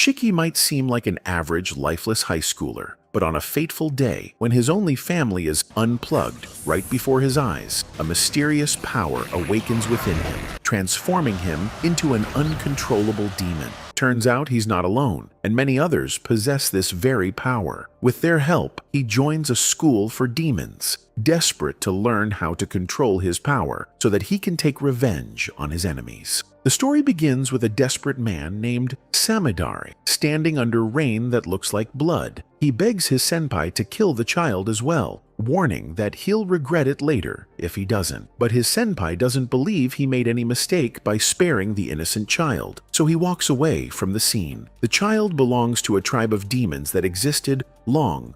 Shiki might seem like an average, lifeless high schooler, but on a fateful day, when his only family is unplugged right before his eyes, a mysterious power awakens within him, transforming him into an uncontrollable demon. Turns out he's not alone, and many others possess this very power. With their help, he joins a school for demons, desperate to learn how to control his power so that he can take revenge on his enemies. The story begins with a desperate man named Samidare standing under rain that looks like blood. He begs his senpai to kill the child as well, warning that he'll regret it later if he doesn't. But his senpai doesn't believe he made any mistake by sparing the innocent child, so he walks away from the scene. The child belongs to a tribe of demons that existed long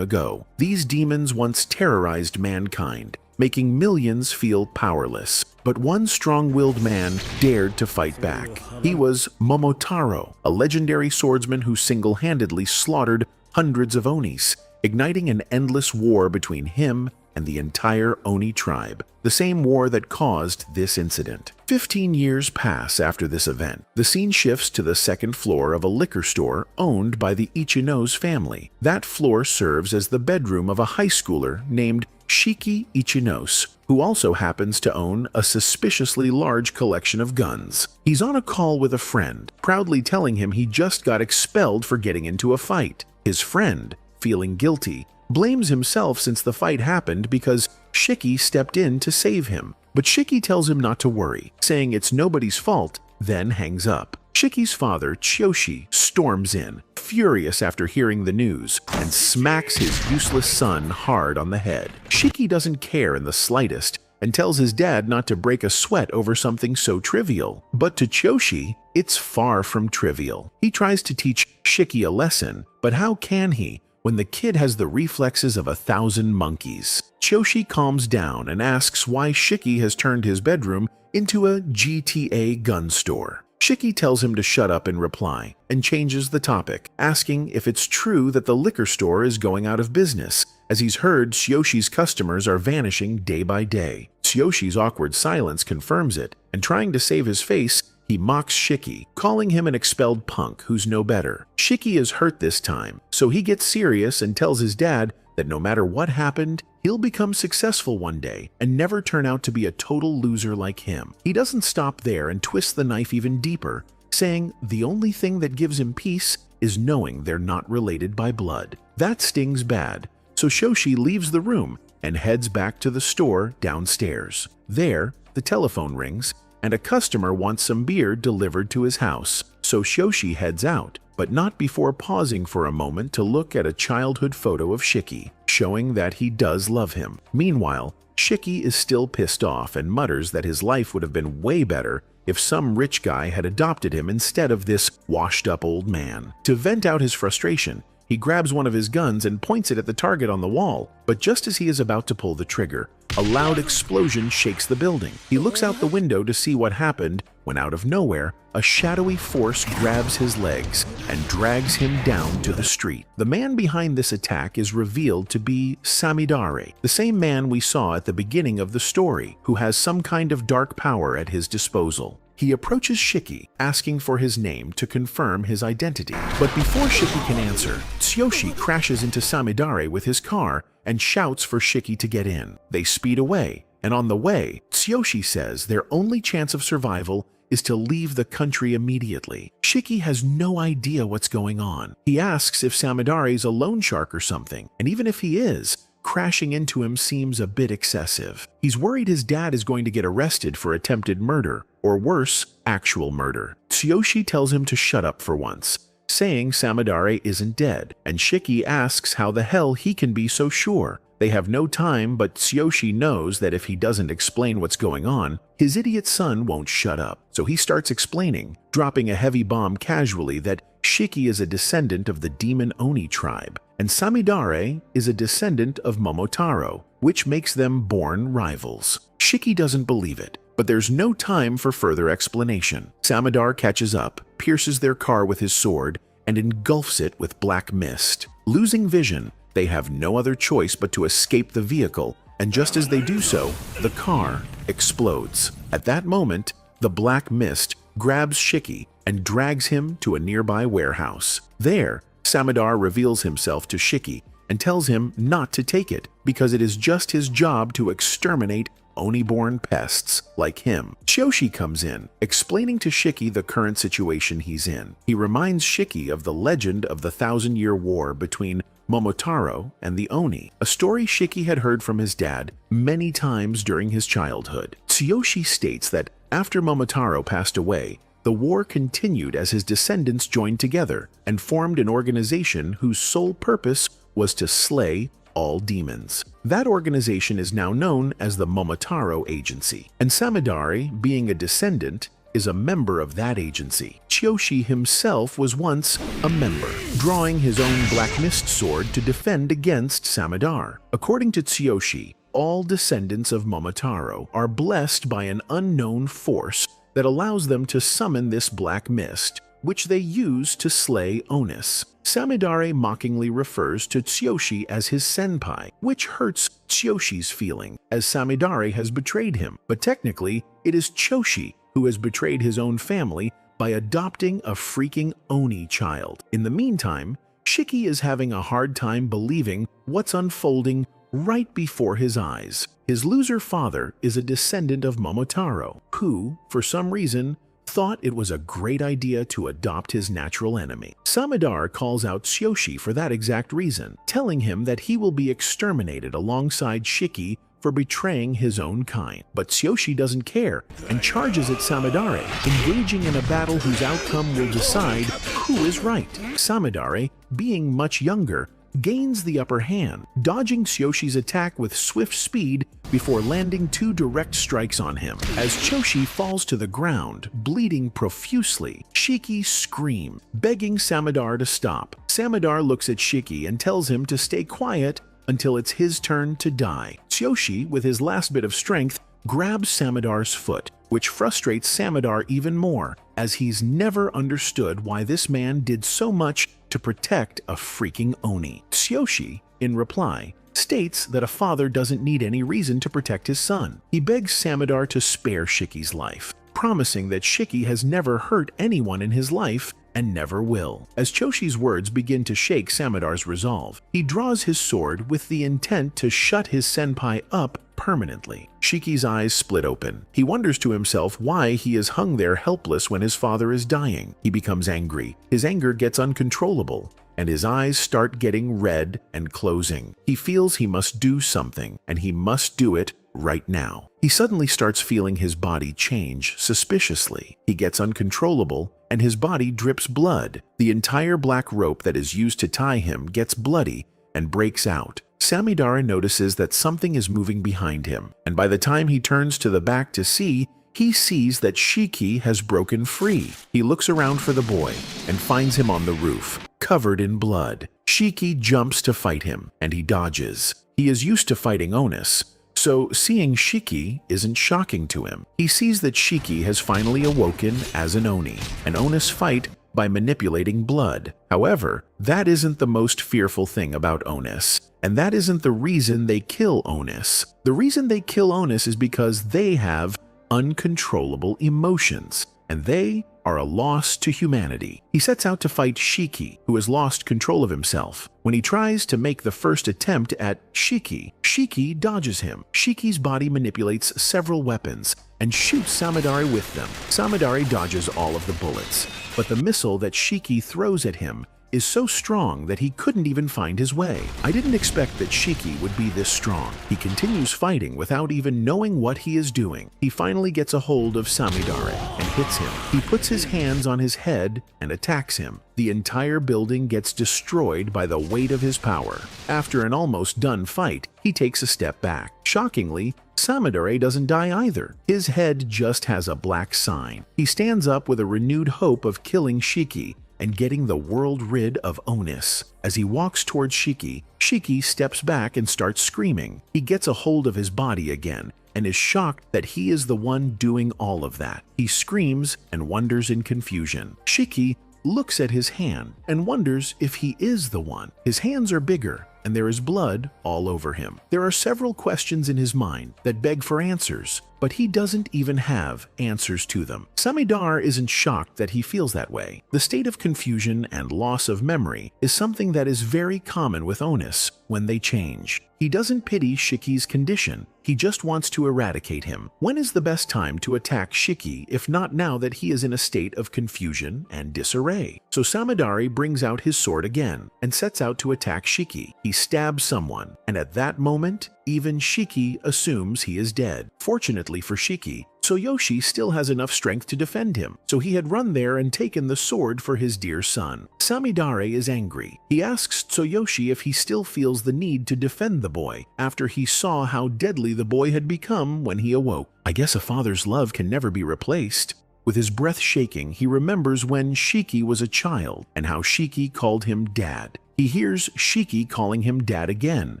ago. These demons once terrorized mankind, making millions feel powerless. But one strong-willed man dared to fight back. He was Momotaro, a legendary swordsman who single-handedly slaughtered hundreds of Onis, igniting an endless war between him and the entire Oni tribe, the same war that caused this incident. 15 years pass after this event. The scene shifts to the second floor of a liquor store owned by the Ichino's family. That floor serves as the bedroom of a high schooler named Shiki Ichinos, who also happens to own a suspiciously large collection of guns. He's on a call with a friend, proudly telling him he just got expelled for getting into a fight. His friend, feeling guilty, blames himself since the fight happened because Shiki stepped in to save him. But Shiki tells him not to worry, saying it's nobody's fault, then hangs up. Shiki's father, Chiyoshi, storms in, furious after hearing the news, and smacks his useless son hard on the head. Shiki doesn't care in the slightest and tells his dad not to break a sweat over something so trivial. But to Chiyoshi, it's far from trivial. He tries to teach Shiki a lesson, but how can he when the kid has the reflexes of 1,000 monkeys? Chiyoshi calms down and asks why Shiki has turned his bedroom into a GTA gun store. Shiki tells him to shut up in reply and changes the topic, asking if it's true that the liquor store is going out of business, as he's heard Chiyoshi's customers are vanishing day by day. Chiyoshi's awkward silence confirms it, and trying to save his face, he mocks Shiki, calling him an expelled punk who's no better. Shiki is hurt this time, so he gets serious and tells his dad that no matter what happened, he'll become successful one day and never turn out to be a total loser like him. He doesn't stop there and twists the knife even deeper, saying the only thing that gives him peace is knowing they're not related by blood. That stings bad, so Shoshi leaves the room and heads back to the store downstairs. There, the telephone rings, and a customer wants some beer delivered to his house, so Shoshi heads out, but not before pausing for a moment to look at a childhood photo of Shiki, showing that he does love him. Meanwhile, Shiki is still pissed off and mutters that his life would have been way better if some rich guy had adopted him instead of this washed-up old man. To vent out his frustration, he grabs one of his guns and points it at the target on the wall, but just as he is about to pull the trigger, a loud explosion shakes the building. He looks out the window to see what happened when out of nowhere, a shadowy force grabs his legs and drags him down to the street. The man behind this attack is revealed to be Samidare, the same man we saw at the beginning of the story, who has some kind of dark power at his disposal. He approaches Shiki, asking for his name to confirm his identity. But before Shiki can answer, Tsuyoshi crashes into Samidare with his car and shouts for Shiki to get in. They speed away, and on the way, Tsuyoshi says their only chance of survival is to leave the country immediately. Shiki has no idea what's going on. He asks if Samidare is a loan shark or something, and even if he is, crashing into him seems a bit excessive. He's worried his dad is going to get arrested for attempted murder, or worse, actual murder. Tsuyoshi tells him to shut up for once, saying Samidare isn't dead, and Shiki asks how the hell he can be so sure. They have no time, but Tsuyoshi knows that if he doesn't explain what's going on, his idiot son won't shut up. So he starts explaining, dropping a heavy bomb casually that Shiki is a descendant of the demon Oni tribe, and Samidare is a descendant of Momotaro, which makes them born rivals. Shiki doesn't believe it, but there's no time for further explanation. Samidare catches up, pierces their car with his sword, and engulfs it with black mist. Losing vision, they have no other choice but to escape the vehicle, and just as they do so, the car explodes. At that moment, the black mist grabs Shiki, and drags him to a nearby warehouse. There, Samodar reveals himself to Shiki and tells him not to take it because it is just his job to exterminate Oni-born pests like him. Tsuyoshi comes in, explaining to Shiki the current situation he's in. He reminds Shiki of the legend of the 1,000-year war between Momotaro and the Oni, a story Shiki had heard from his dad many times during his childhood. Tsuyoshi states that after Momotaro passed away, the war continued as his descendants joined together and formed an organization whose sole purpose was to slay all demons. That organization is now known as the Momotaro Agency, and Samodari, being a descendant, is a member of that agency. Tsuyoshi himself was once a member, drawing his own Black Mist sword to defend against Samodar. According to Tsuyoshi, all descendants of Momotaro are blessed by an unknown force that allows them to summon this Black Mist, which they use to slay Onus. Samodari mockingly refers to Tsuyoshi as his senpai, which hurts Tsuyoshi's feeling, as Samodari has betrayed him. But technically, it is Tsuyoshi who has betrayed his own family by adopting a freaking Oni child. In the meantime, Shiki is having a hard time believing what's unfolding right before his eyes. His loser father is a descendant of Momotaro, who, for some reason, thought it was a great idea to adopt his natural enemy. Samodar calls out Tsuyoshi for that exact reason, telling him that he will be exterminated alongside Shiki for betraying his own kind. But Tsuyoshi doesn't care and charges at Samodari, engaging in a battle whose outcome will decide who is right. Samodari, being much younger, gains the upper hand, dodging Tsusoshi's attack with swift speed before landing 2 direct strikes on him. As Tsuyoshi falls to the ground, bleeding profusely, Shiki screams, begging Samodar to stop. Samodar looks at Shiki and tells him to stay quiet until it's his turn to die. Tsuyoshi, with his last bit of strength, grabs Samodar's foot, which frustrates Samodar even more, as he's never understood why this man did so much to protect a freaking Oni. Tsuyoshi, in reply, states that a father doesn't need any reason to protect his son. He begs Samodar to spare Shiki's life, promising that Shiki has never hurt anyone in his life and never will. As Tsusoshi's words begin to shake Samodar's resolve, he draws his sword with the intent to shut his senpai up permanently. Shiki's eyes split open. He wonders to himself why he is hung there helpless when his father is dying. He becomes angry. His anger gets uncontrollable, and his eyes start getting red and closing. He feels he must do something, and he must do it right now. He suddenly starts feeling his body change suspiciously. He gets uncontrollable, and his body drips blood. The entire black rope that is used to tie him gets bloody and breaks out. Samodar notices that something is moving behind him, and by the time he turns to the back to see, he sees that Shiki has broken free. He looks around for the boy and finds him on the roof, covered in blood. Shiki jumps to fight him, and he dodges. He is used to fighting Onus, so seeing Shiki isn't shocking to him. He sees that Shiki has finally awoken as an Oni, and Onus fight by manipulating blood. However, that isn't the most fearful thing about Onus, and that isn't the reason they kill Onus. The reason they kill Onus is because they have uncontrollable emotions, and they are a loss to humanity. He sets out to fight Shiki, who has lost control of himself. When he tries to make the first attempt at Shiki, Shiki dodges him. Shiki's body manipulates several weapons and shoots Samodari with them. Samodari dodges all of the bullets, but the missile that Shiki throws at him is so strong that he couldn't even find his way. I didn't expect that Shiki would be this strong. He continues fighting without even knowing what he is doing. He finally gets a hold of Samodari and hits him. He puts his hands on his head and attacks him. The entire building gets destroyed by the weight of his power. After an almost done fight, he takes a step back. Shockingly, Samodari doesn't die either. His head just has a black sign. He stands up with a renewed hope of killing Shiki and getting the world rid of Onus. As he walks towards Shiki, Shiki steps back and starts screaming. He gets a hold of his body again and is shocked that he is the one doing all of that. He screams and wonders in confusion. Shiki looks at his hand and wonders if he is the one. His hands are bigger, and there is blood all over him. There are several questions in his mind that beg for answers, but he doesn't even have answers to them. Samidar isn't shocked that he feels that way. The state of confusion and loss of memory is something that is very common with Onus when they change. He doesn't pity Shiki's condition, he just wants to eradicate him. When is the best time to attack Shiki if not now that he is in a state of confusion and disarray? So Samidari brings out his sword again and sets out to attack Shiki. He stabs someone, and at that moment, even Shiki assumes he is dead. Fortunately for Shiki, Tsuyoshi still has enough strength to defend him, so he had run there and taken the sword for his dear son. Samidare is angry. He asks Tsuyoshi if he still feels the need to defend the boy after he saw how deadly the boy had become when he awoke. I guess a father's love can never be replaced. With his breath shaking, he remembers when Shiki was a child and how Shiki called him Dad. He hears Shiki calling him Dad again,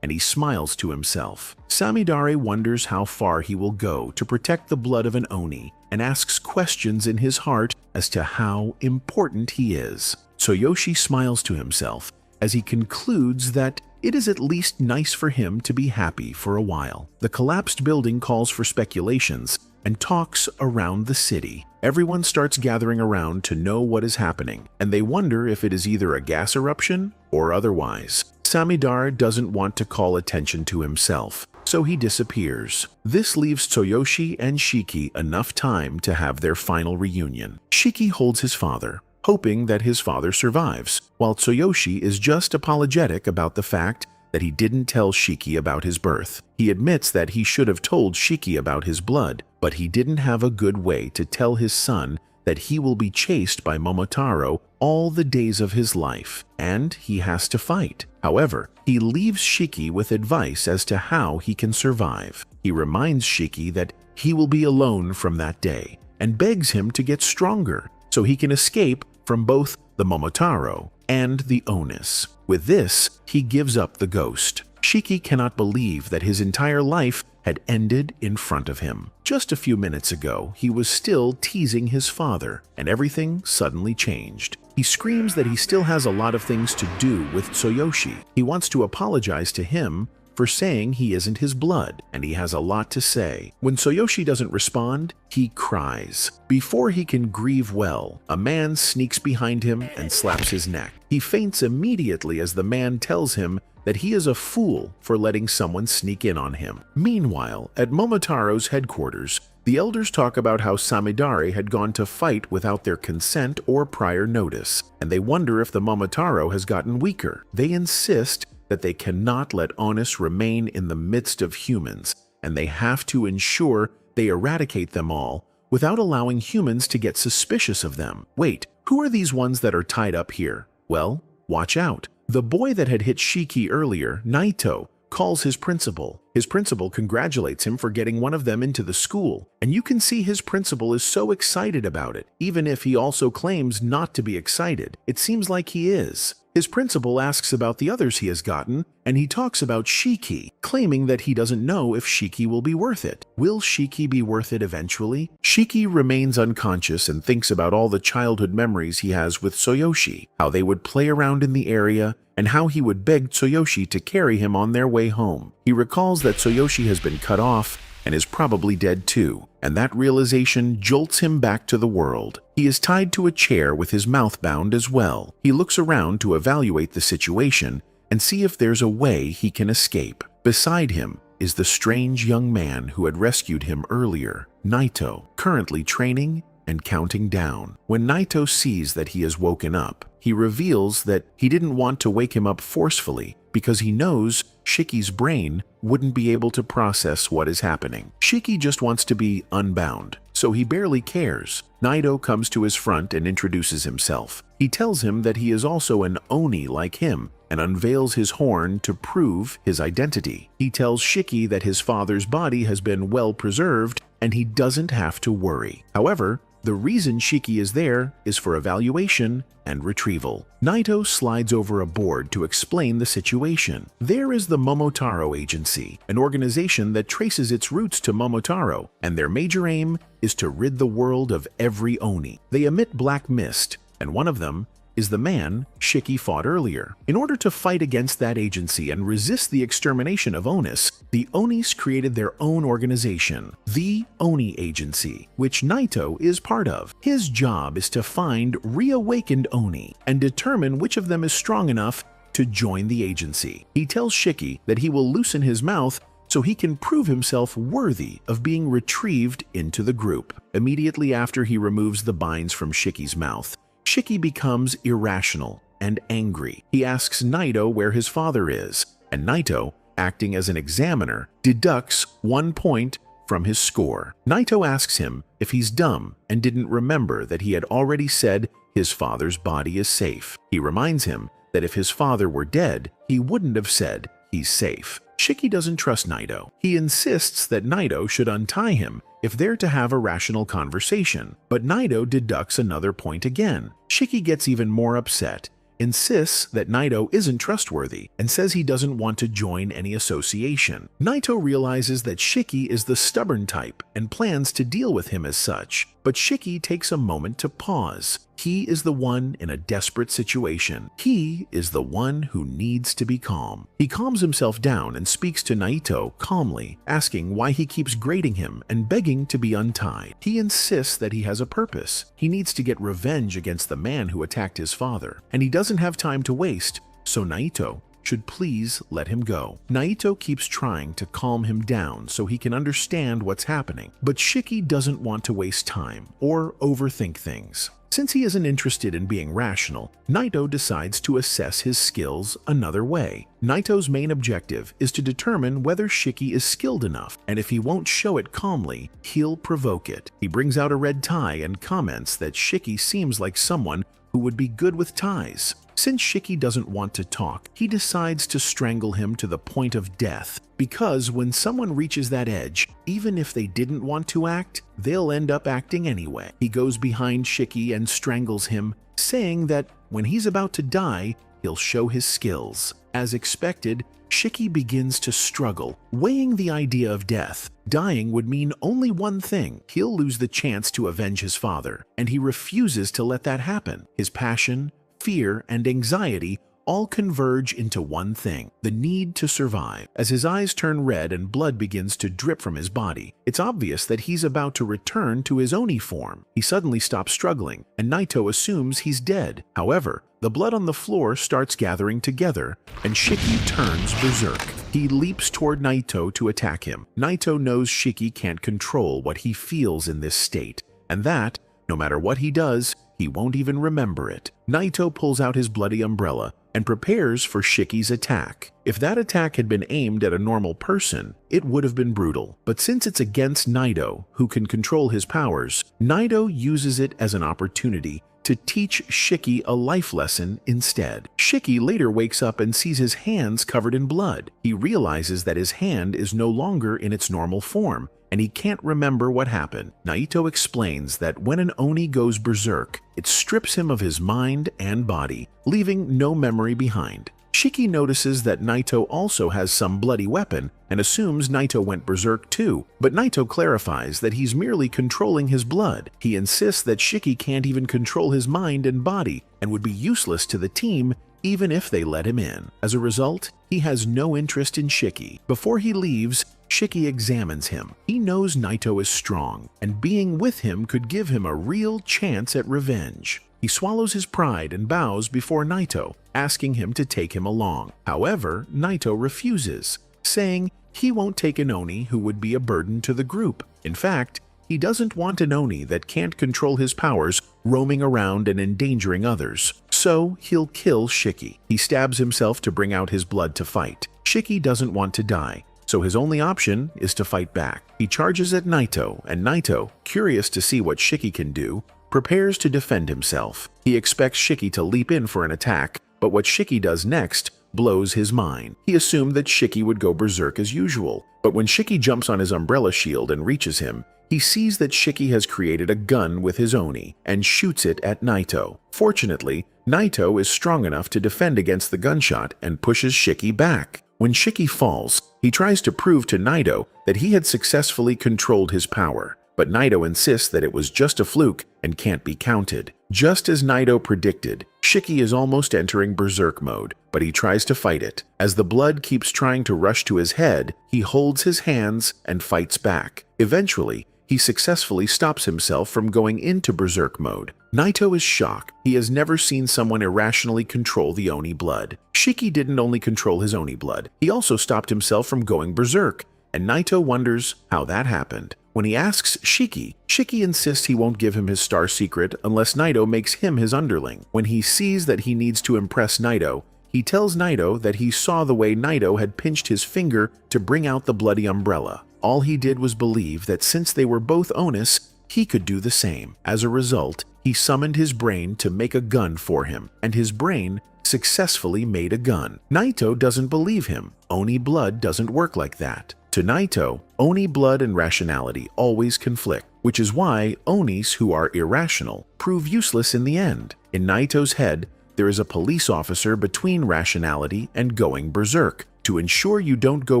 and he smiles to himself. Samidare wonders how far he will go to protect the blood of an Oni and asks questions in his heart as to how important he is. Tsuyoshi smiles to himself as he concludes that it is at least nice for him to be happy for a while. The collapsed building calls for speculations and talks around the city. Everyone starts gathering around to know what is happening, and they wonder if it is either a gas eruption or otherwise. Samidar doesn't want to call attention to himself, so he disappears. This leaves Tsuyoshi and Shiki enough time to have their final reunion. Shiki holds his father, hoping that his father survives, while Tsuyoshi is just apologetic about the fact that he didn't tell Shiki about his birth. He admits that he should have told Shiki about his blood, but he didn't have a good way to tell his son that he will be chased by Momotaro all the days of his life, and he has to fight. However, he leaves Shiki with advice as to how he can survive. He reminds Shiki that he will be alone from that day, and begs him to get stronger so he can escape from both the Momotaro and the Onus. With this, he gives up the ghost. Shiki cannot believe that his entire life had ended in front of him. Just a few minutes ago, he was still teasing his father, and everything suddenly changed. He screams that he still has a lot of things to do with Tsuyoshi. He wants to apologize to him for saying he isn't his blood, and he has a lot to say. When Tsuyoshi doesn't respond, he cries. Before he can grieve well, a man sneaks behind him and slaps his neck. He faints immediately as the man tells him that he is a fool for letting someone sneak in on him. Meanwhile, at Momotaro's headquarters, the elders talk about how Samidare had gone to fight without their consent or prior notice, and they wonder if the Momotaro has gotten weaker. They insist that they cannot let Onus remain in the midst of humans, and they have to ensure they eradicate them all without allowing humans to get suspicious of them. Wait, who are these ones that are tied up here? Well, watch out. The boy that had hit Shiki earlier, Naito, calls his principal. His principal congratulates him for getting one of them into the school, and you can see his principal is so excited about it, even if he also claims not to be excited. It seems like he is. His principal asks about the others he has gotten, and he talks about Shiki, claiming that he doesn't know if Shiki will be worth it. Will Shiki be worth it eventually? Shiki remains unconscious and thinks about all the childhood memories he has with Tsuyoshi, how they would play around in the area, and how he would beg Tsuyoshi to carry him on their way home. He recalls that Tsuyoshi has been cut off and is probably dead too, and that realization jolts him back to the world. He is tied to a chair with his mouth bound as well. He looks around to evaluate the situation and see if there's a way he can escape. Beside him is the strange young man who had rescued him earlier, Naito, currently training and counting down. When Naito sees that he has woken up, he reveals that he didn't want to wake him up forcefully because he knows Shiki's brain wouldn't be able to process what is happening. Shiki just wants to be unbound, so he barely cares. Naito comes to his front and introduces himself. He tells him that he is also an Oni like him and unveils his horn to prove his identity. He tells Shiki that his father's body has been well preserved and he doesn't have to worry. However, the reason Shiki is there is for evaluation and retrieval. Naito slides over a board to explain the situation. There is the Momotaro Agency, an organization that traces its roots to Momotaro, and their major aim is to rid the world of every Oni. They emit black mist, and one of them is the man Shiki fought earlier. In order to fight against that agency and resist the extermination of Onis, the Onis created their own organization, the Oni Agency, which Naito is part of. His job is to find reawakened Oni and determine which of them is strong enough to join the agency. He tells Shiki that he will loosen his mouth so he can prove himself worthy of being retrieved into the group. Immediately after he removes the binds from Shiki's mouth, Shiki becomes irrational and angry. He asks Naito where his father is, and Naito, acting as an examiner, deducts 1 point from his score. Naito asks him if he's dumb and didn't remember that he had already said his father's body is safe. He reminds him that if his father were dead, he wouldn't have said he's safe. Shiki doesn't trust Naito. He insists that Naito should untie him if they're to have a rational conversation, but Naito deducts another point again. Shiki gets even more upset, insists that Naito isn't trustworthy, and says he doesn't want to join any association. Naito realizes that Shiki is the stubborn type and plans to deal with him as such, but Shiki takes a moment to pause. He is the one in a desperate situation. He is the one who needs to be calm. He calms himself down and speaks to Naito calmly, asking why he keeps grating him and begging to be untied. He insists that he has a purpose. He needs to get revenge against the man who attacked his father, and he doesn't have time to waste, so Naito should please let him go. Naito keeps trying to calm him down so he can understand what's happening, but Shiki doesn't want to waste time or overthink things. Since he isn't interested in being rational, Naito decides to assess his skills another way. Naito's main objective is to determine whether Shiki is skilled enough, and if he won't show it calmly, he'll provoke it. He brings out a red tie and comments that Shiki seems like someone who would be good with ties. Since Shiki doesn't want to talk, he decides to strangle him to the point of death, because when someone reaches that edge, even if they didn't want to act, they'll end up acting anyway. He goes behind Shiki and strangles him, saying that when he's about to die, he'll show his skills. As expected, Shiki begins to struggle, weighing the idea of death. Dying would mean only one thing: he'll lose the chance to avenge his father, and he refuses to let that happen. His passion, fear, and anxiety all converge into one thing: the need to survive. As his eyes turn red and blood begins to drip from his body, it's obvious that he's about to return to his Oni form. He suddenly stops struggling, and Naito assumes he's dead. However, the blood on the floor starts gathering together, and Shiki turns berserk. He leaps toward Naito to attack him. Naito knows Shiki can't control what he feels in this state, and that, no matter what he does, he won't even remember it. Naito pulls out his bloody umbrella and prepares for Shiki's attack. If that attack had been aimed at a normal person, it would have been brutal. But since it's against Naito, who can control his powers, Naito uses it as an opportunity to teach Shiki a life lesson instead. Shiki later wakes up and sees his hands covered in blood. He realizes that his hand is no longer in its normal form, and he can't remember what happened. Naito explains that when an Oni goes berserk, it strips him of his mind and body, leaving no memory behind. Shiki notices that Naito also has some bloody weapon and assumes Naito went berserk too, but Naito clarifies that he's merely controlling his blood. He insists that Shiki can't even control his mind and body and would be useless to the team even if they let him in. As a result, he has no interest in Shiki. Before he leaves, Shiki examines him. He knows Naito is strong, and being with him could give him a real chance at revenge. He swallows his pride and bows before Naito, asking him to take him along. However, Naito refuses, saying he won't take an Oni who would be a burden to the group. In fact, he doesn't want an Oni that can't control his powers roaming around and endangering others. So he'll kill Shiki. He stabs himself to bring out his blood to fight. Shiki doesn't want to die, so his only option is to fight back. He charges at Naito, and Naito, curious to see what Shiki can do, prepares to defend himself. He expects Shiki to leap in for an attack, but what Shiki does next blows his mind. He assumed that Shiki would go berserk as usual, but when Shiki jumps on his umbrella shield and reaches him, he sees that Shiki has created a gun with his Oni and shoots it at Naito. Fortunately, Naito is strong enough to defend against the gunshot and pushes Shiki back. When Shiki falls, he tries to prove to Naito that he had successfully controlled his power. but Naito insists that it was just a fluke and can't be counted. Just as Naito predicted, Shiki is almost entering berserk mode, but he tries to fight it. As the blood keeps trying to rush to his head, he holds his hands and fights back. Eventually, he successfully stops himself from going into berserk mode. Naito is shocked. He has never seen someone irrationally control the Oni blood. Shiki didn't only control his Oni blood, he also stopped himself from going berserk, and Naito wonders how that happened. When he asks Shiki, Shiki insists he won't give him his star secret unless Naito makes him his underling. When he sees that he needs to impress Naito, he tells Naito that he saw the way Naito had pinched his finger to bring out the bloody umbrella. All he did was believe that since they were both Onis, he could do the same. As a result, he summoned his brain to make a gun for him, and his brain successfully made a gun. Naito doesn't believe him. Oni blood doesn't work like that. To Naito, Oni blood and rationality always conflict, which is why Onis who are irrational prove useless in the end. In Naito's head, there is a police officer between rationality and going berserk. To ensure you don't go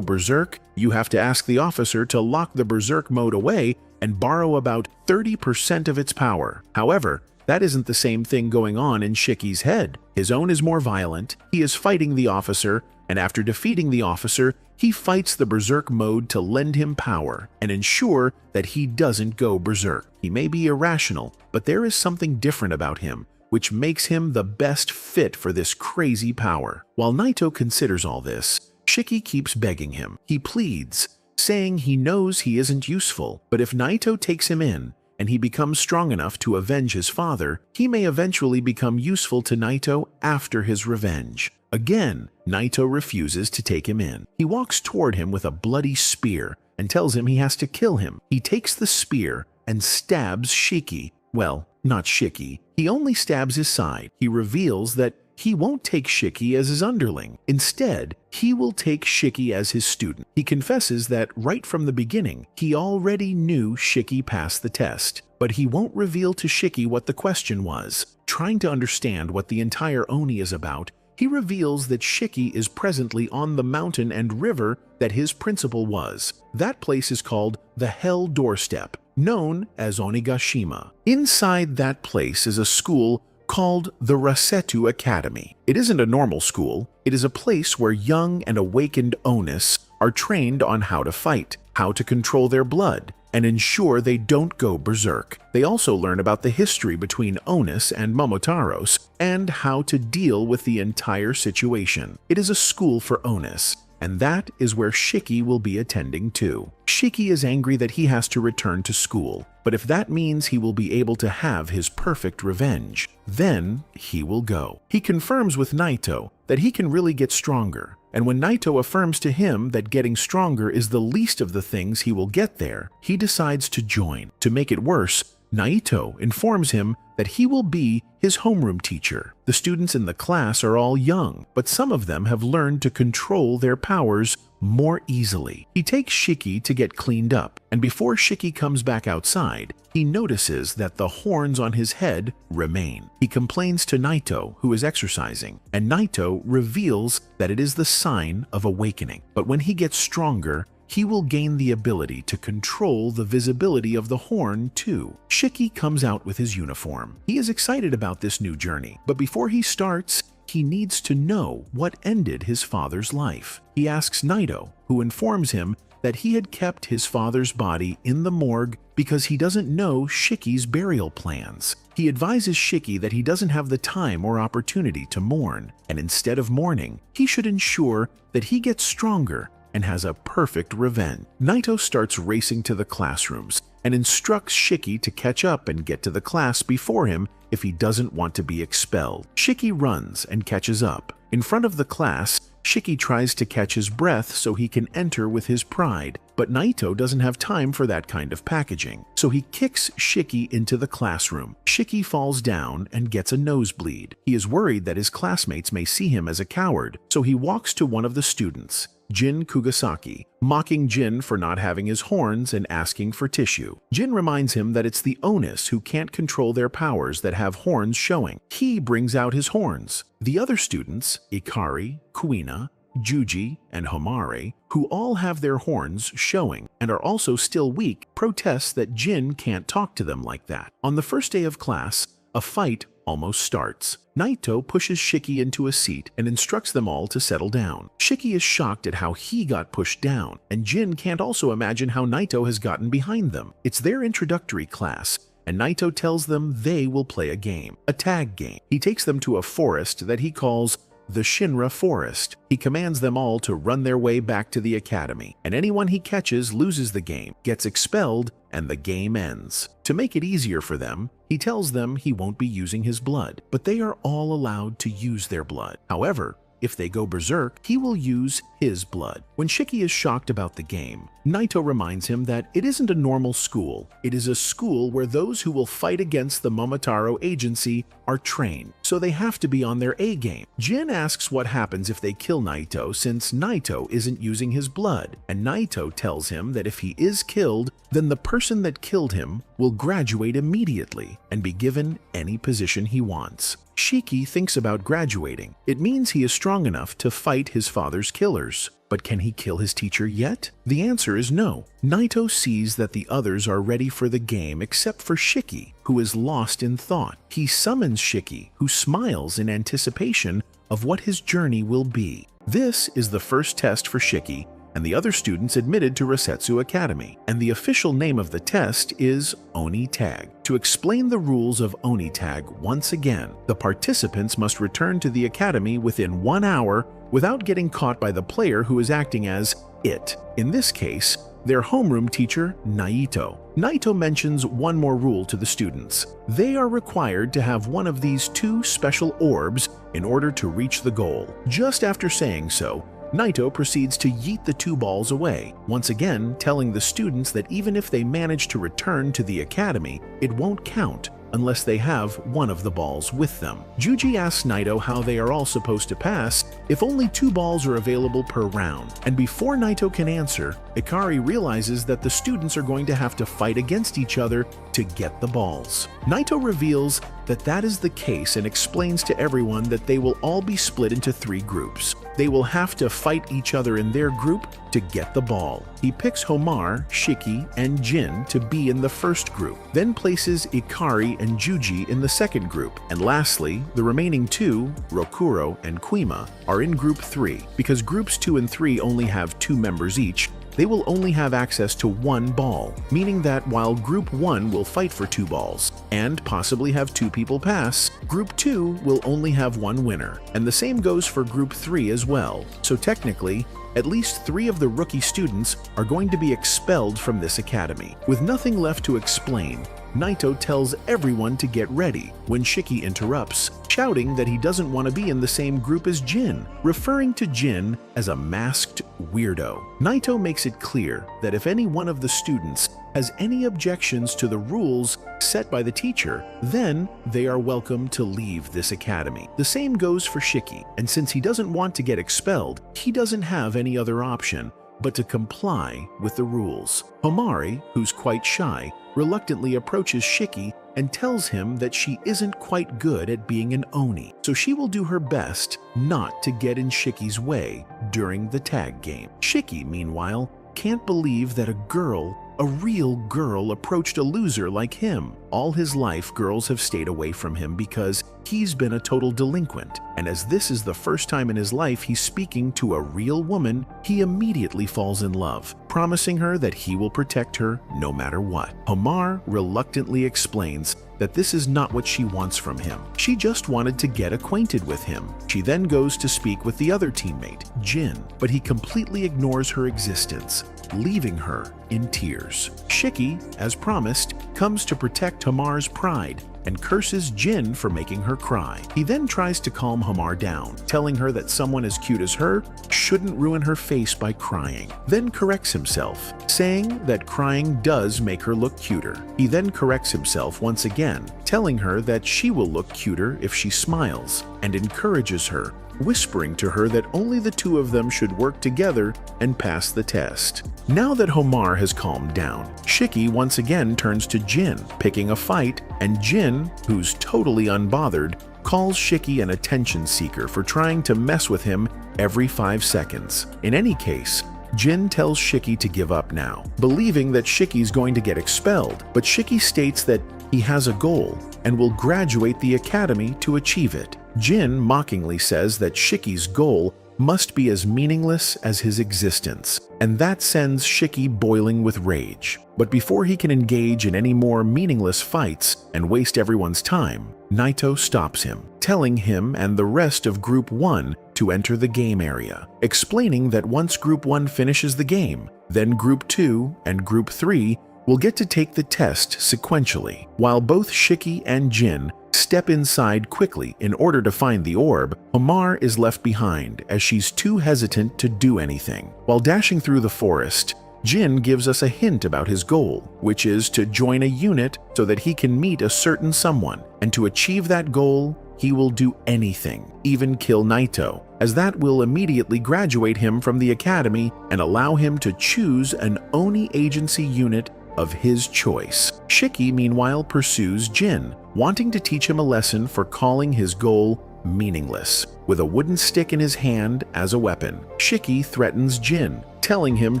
berserk, you have to ask the officer to lock the berserk mode away and borrow about 30% of its power. However, that isn't the same thing going on in Shiki's head. His own is more violent, he is fighting the officer, and after defeating the officer, he fights the berserk mode to lend him power and ensure that he doesn't go berserk. He may be irrational, but there is something different about him, which makes him the best fit for this crazy power. While Naito considers all this, Shiki keeps begging him. He pleads, saying he knows he isn't useful, but if Naito takes him in and he becomes strong enough to avenge his father, he may eventually become useful to Naito after his revenge. Again, Naito refuses to take him in. He walks toward him with a bloody spear and tells him he has to kill him. He takes the spear and stabs Shiki. Well, not Shiki. He only stabs his side. He reveals that he won't take Shiki as his underling. Instead, he will take Shiki as his student. He confesses that right from the beginning, he already knew Shiki passed the test, but he won't reveal to Shiki what the question was. Trying to understand what the entire Oni is about, he reveals that Shiki is presently on the mountain and river that his principal was. That place is called the Hell Doorstep, known as Onigashima. Inside that place is a school called the Rasetu Academy. It isn't a normal school. It is a place where young and awakened Onis are trained on how to fight, how to control their blood, and ensure they don't go berserk. They also learn about the history between Onis and Momotaros and how to deal with the entire situation. It is a school for Onis, and that is where Shiki will be attending too. Shiki is angry that he has to return to school, but if that means he will be able to have his perfect revenge, then he will go. He confirms with Naito that he can really get stronger, and when Naito affirms to him that getting stronger is the least of the things he will get there, he decides to join. To make it worse, Naito informs him that he will be his homeroom teacher. The students in the class are all young, but some of them have learned to control their powers more easily. He takes Shiki to get cleaned up, and before Shiki comes back outside, he notices that the horns on his head remain. He complains to Naito, who is exercising, and Naito reveals that it is the sign of awakening. But when he gets stronger, he will gain the ability to control the visibility of the horn too. Shiki comes out with his uniform. He is excited about this new journey, but before he starts, he needs to know what ended his father's life. He asks Naito, who informs him that he had kept his father's body in the morgue because he doesn't know Shiki's burial plans. He advises Shiki that he doesn't have the time or opportunity to mourn, and instead of mourning, he should ensure that he gets stronger and has a perfect revenge. Naito starts racing to the classrooms and instructs Shiki to catch up and get to the class before him if he doesn't want to be expelled. Shiki runs and catches up. In front of the class, Shiki tries to catch his breath so he can enter with his pride, but Naito doesn't have time for that kind of packaging, so he kicks Shiki into the classroom. Shiki falls down and gets a nosebleed. He is worried that his classmates may see him as a coward, so he walks to one of the students, Jin Kugasaki, mocking Jin for not having his horns and asking for tissue. Jin reminds him that it's the Onis who can't control their powers that have horns showing. He brings out his horns. The other students, Ikari, Kuina, Juji, and Homare, who all have their horns showing and are also still weak, protests that Jin can't talk to them like that. On the first day of class, a fight almost starts. Naito pushes Shiki into a seat and instructs them all to settle down. Shiki is shocked at how he got pushed down, and Jin can't also imagine how Naito has gotten behind them. It's their introductory class, and Naito tells them they will play a game, a tag game. He takes them to a forest that he calls the Shinra Forest. He commands them all to run their way back to the academy, and anyone he catches loses the game, gets expelled, and the game ends. To make it easier for them, he tells them he won't be using his blood, but they are all allowed to use their blood. However, if they go berserk, he will use his blood. When Shiki is shocked about the game, Naito reminds him that it isn't a normal school. It is a school where those who will fight against the Momotaro agency are trained, so they have to be on their A game. Jin asks what happens if they kill Naito since Naito isn't using his blood, and Naito tells him that if he is killed, then the person that killed him will graduate immediately and be given any position he wants. Shiki thinks about graduating. It means he is strong enough to fight his father's killers. But can he kill his teacher yet? The answer is no. Naito sees that the others are ready for the game except for Shiki, who is lost in thought. He summons Shiki, who smiles in anticipation of what his journey will be. This is the first test for Shiki and the other students admitted to Resetsu Academy, and the official name of the test is Oni Tag. To explain the rules of Oni Tag once again, the participants must return to the academy within 1 hour without getting caught by the player who is acting as it. In this case, their homeroom teacher, Naito. Naito mentions one more rule to the students. They are required to have one of these 2 special orbs in order to reach the goal. Just after saying so, Naito proceeds to yeet the 2 balls away, once again telling the students that even if they manage to return to the academy, it won't count unless they have one of the balls with them. Juji asks Naito how they are all supposed to pass if only 2 balls are available per round, and before Naito can answer, Ikari realizes that the students are going to have to fight against each other to get the balls. Naito reveals that that is the case and explains to everyone that they will all be split into 3 groups. They will have to fight each other in their group to get the ball. He picks Homare, Shiki, and Jin to be in the first group, then places Ikari and Juji in the second group, and lastly, the remaining 2, Rokuro and Kuima, are in group 3. Because groups 2 and 3 only have 2 members each, they will only have access to 1 ball, meaning that while Group 1 will fight for 2 balls and possibly have 2 people pass, Group 2 will only have 1 winner, and the same goes for Group 3 as well. So technically, at least 3 of the rookie students are going to be expelled from this academy. With nothing left to explain, Naito tells everyone to get ready when Shiki interrupts, shouting that he doesn't want to be in the same group as Jin, referring to Jin as a masked weirdo. Naito makes it clear that if any one of the students has any objections to the rules set by the teacher, then they are welcome to leave this academy. The same goes for Shiki, and since he doesn't want to get expelled, he doesn't have any other option but to comply with the rules. Homare, who's quite shy, reluctantly approaches Shiki and tells him that she isn't quite good at being an Oni, so she will do her best not to get in Shiki's way during the tag game. Shiki, meanwhile, can't believe that a real girl approached a loser like him. All his life, girls have stayed away from him because he's been a total delinquent, and as this is the first time in his life he's speaking to a real woman, he immediately falls in love, promising her that he will protect her no matter what. Homare reluctantly explains that this is not what she wants from him. She just wanted to get acquainted with him. She then goes to speak with the other teammate, Jin, but he completely ignores her existence, leaving her in tears. Shiki, as promised, comes to protect Homare's pride and curses Jin for making her cry. He then tries to calm Homare down, telling her that someone as cute as her shouldn't ruin her face by crying, then corrects himself, saying that crying does make her look cuter. He then corrects himself once again, telling her that she will look cuter if she smiles, and encourages her, whispering to her that only the 2 of them should work together and pass the test. Now that Homare has calmed down, Shiki once again turns to Jin, picking a fight, and Jin, who's totally unbothered, calls Shiki an attention seeker for trying to mess with him every 5 seconds. In any case, Jin tells Shiki to give up now, believing that Shiki's going to get expelled, but Shiki states that he has a goal and will graduate the academy to achieve it. Jin mockingly says that Shiki's goal must be as meaningless as his existence, and that sends Shiki boiling with rage. But before he can engage in any more meaningless fights and waste everyone's time, Naito stops him, telling him and the rest of Group 1 to enter the game area, explaining that once Group 1 finishes the game, then Group 2 and Group 3 will get to take the test sequentially. While both Shiki and Jin step inside quickly in order to find the orb, Homar is left behind as she's too hesitant to do anything. While dashing through the forest, Jin gives us a hint about his goal, which is to join a unit so that he can meet a certain someone, and to achieve that goal, he will do anything, even kill Naito, as that will immediately graduate him from the academy and allow him to choose an Oni agency unit of his choice. Shiki, meanwhile, pursues Jin, wanting to teach him a lesson for calling his goal meaningless. With a wooden stick in his hand as a weapon, Shiki threatens Jin, telling him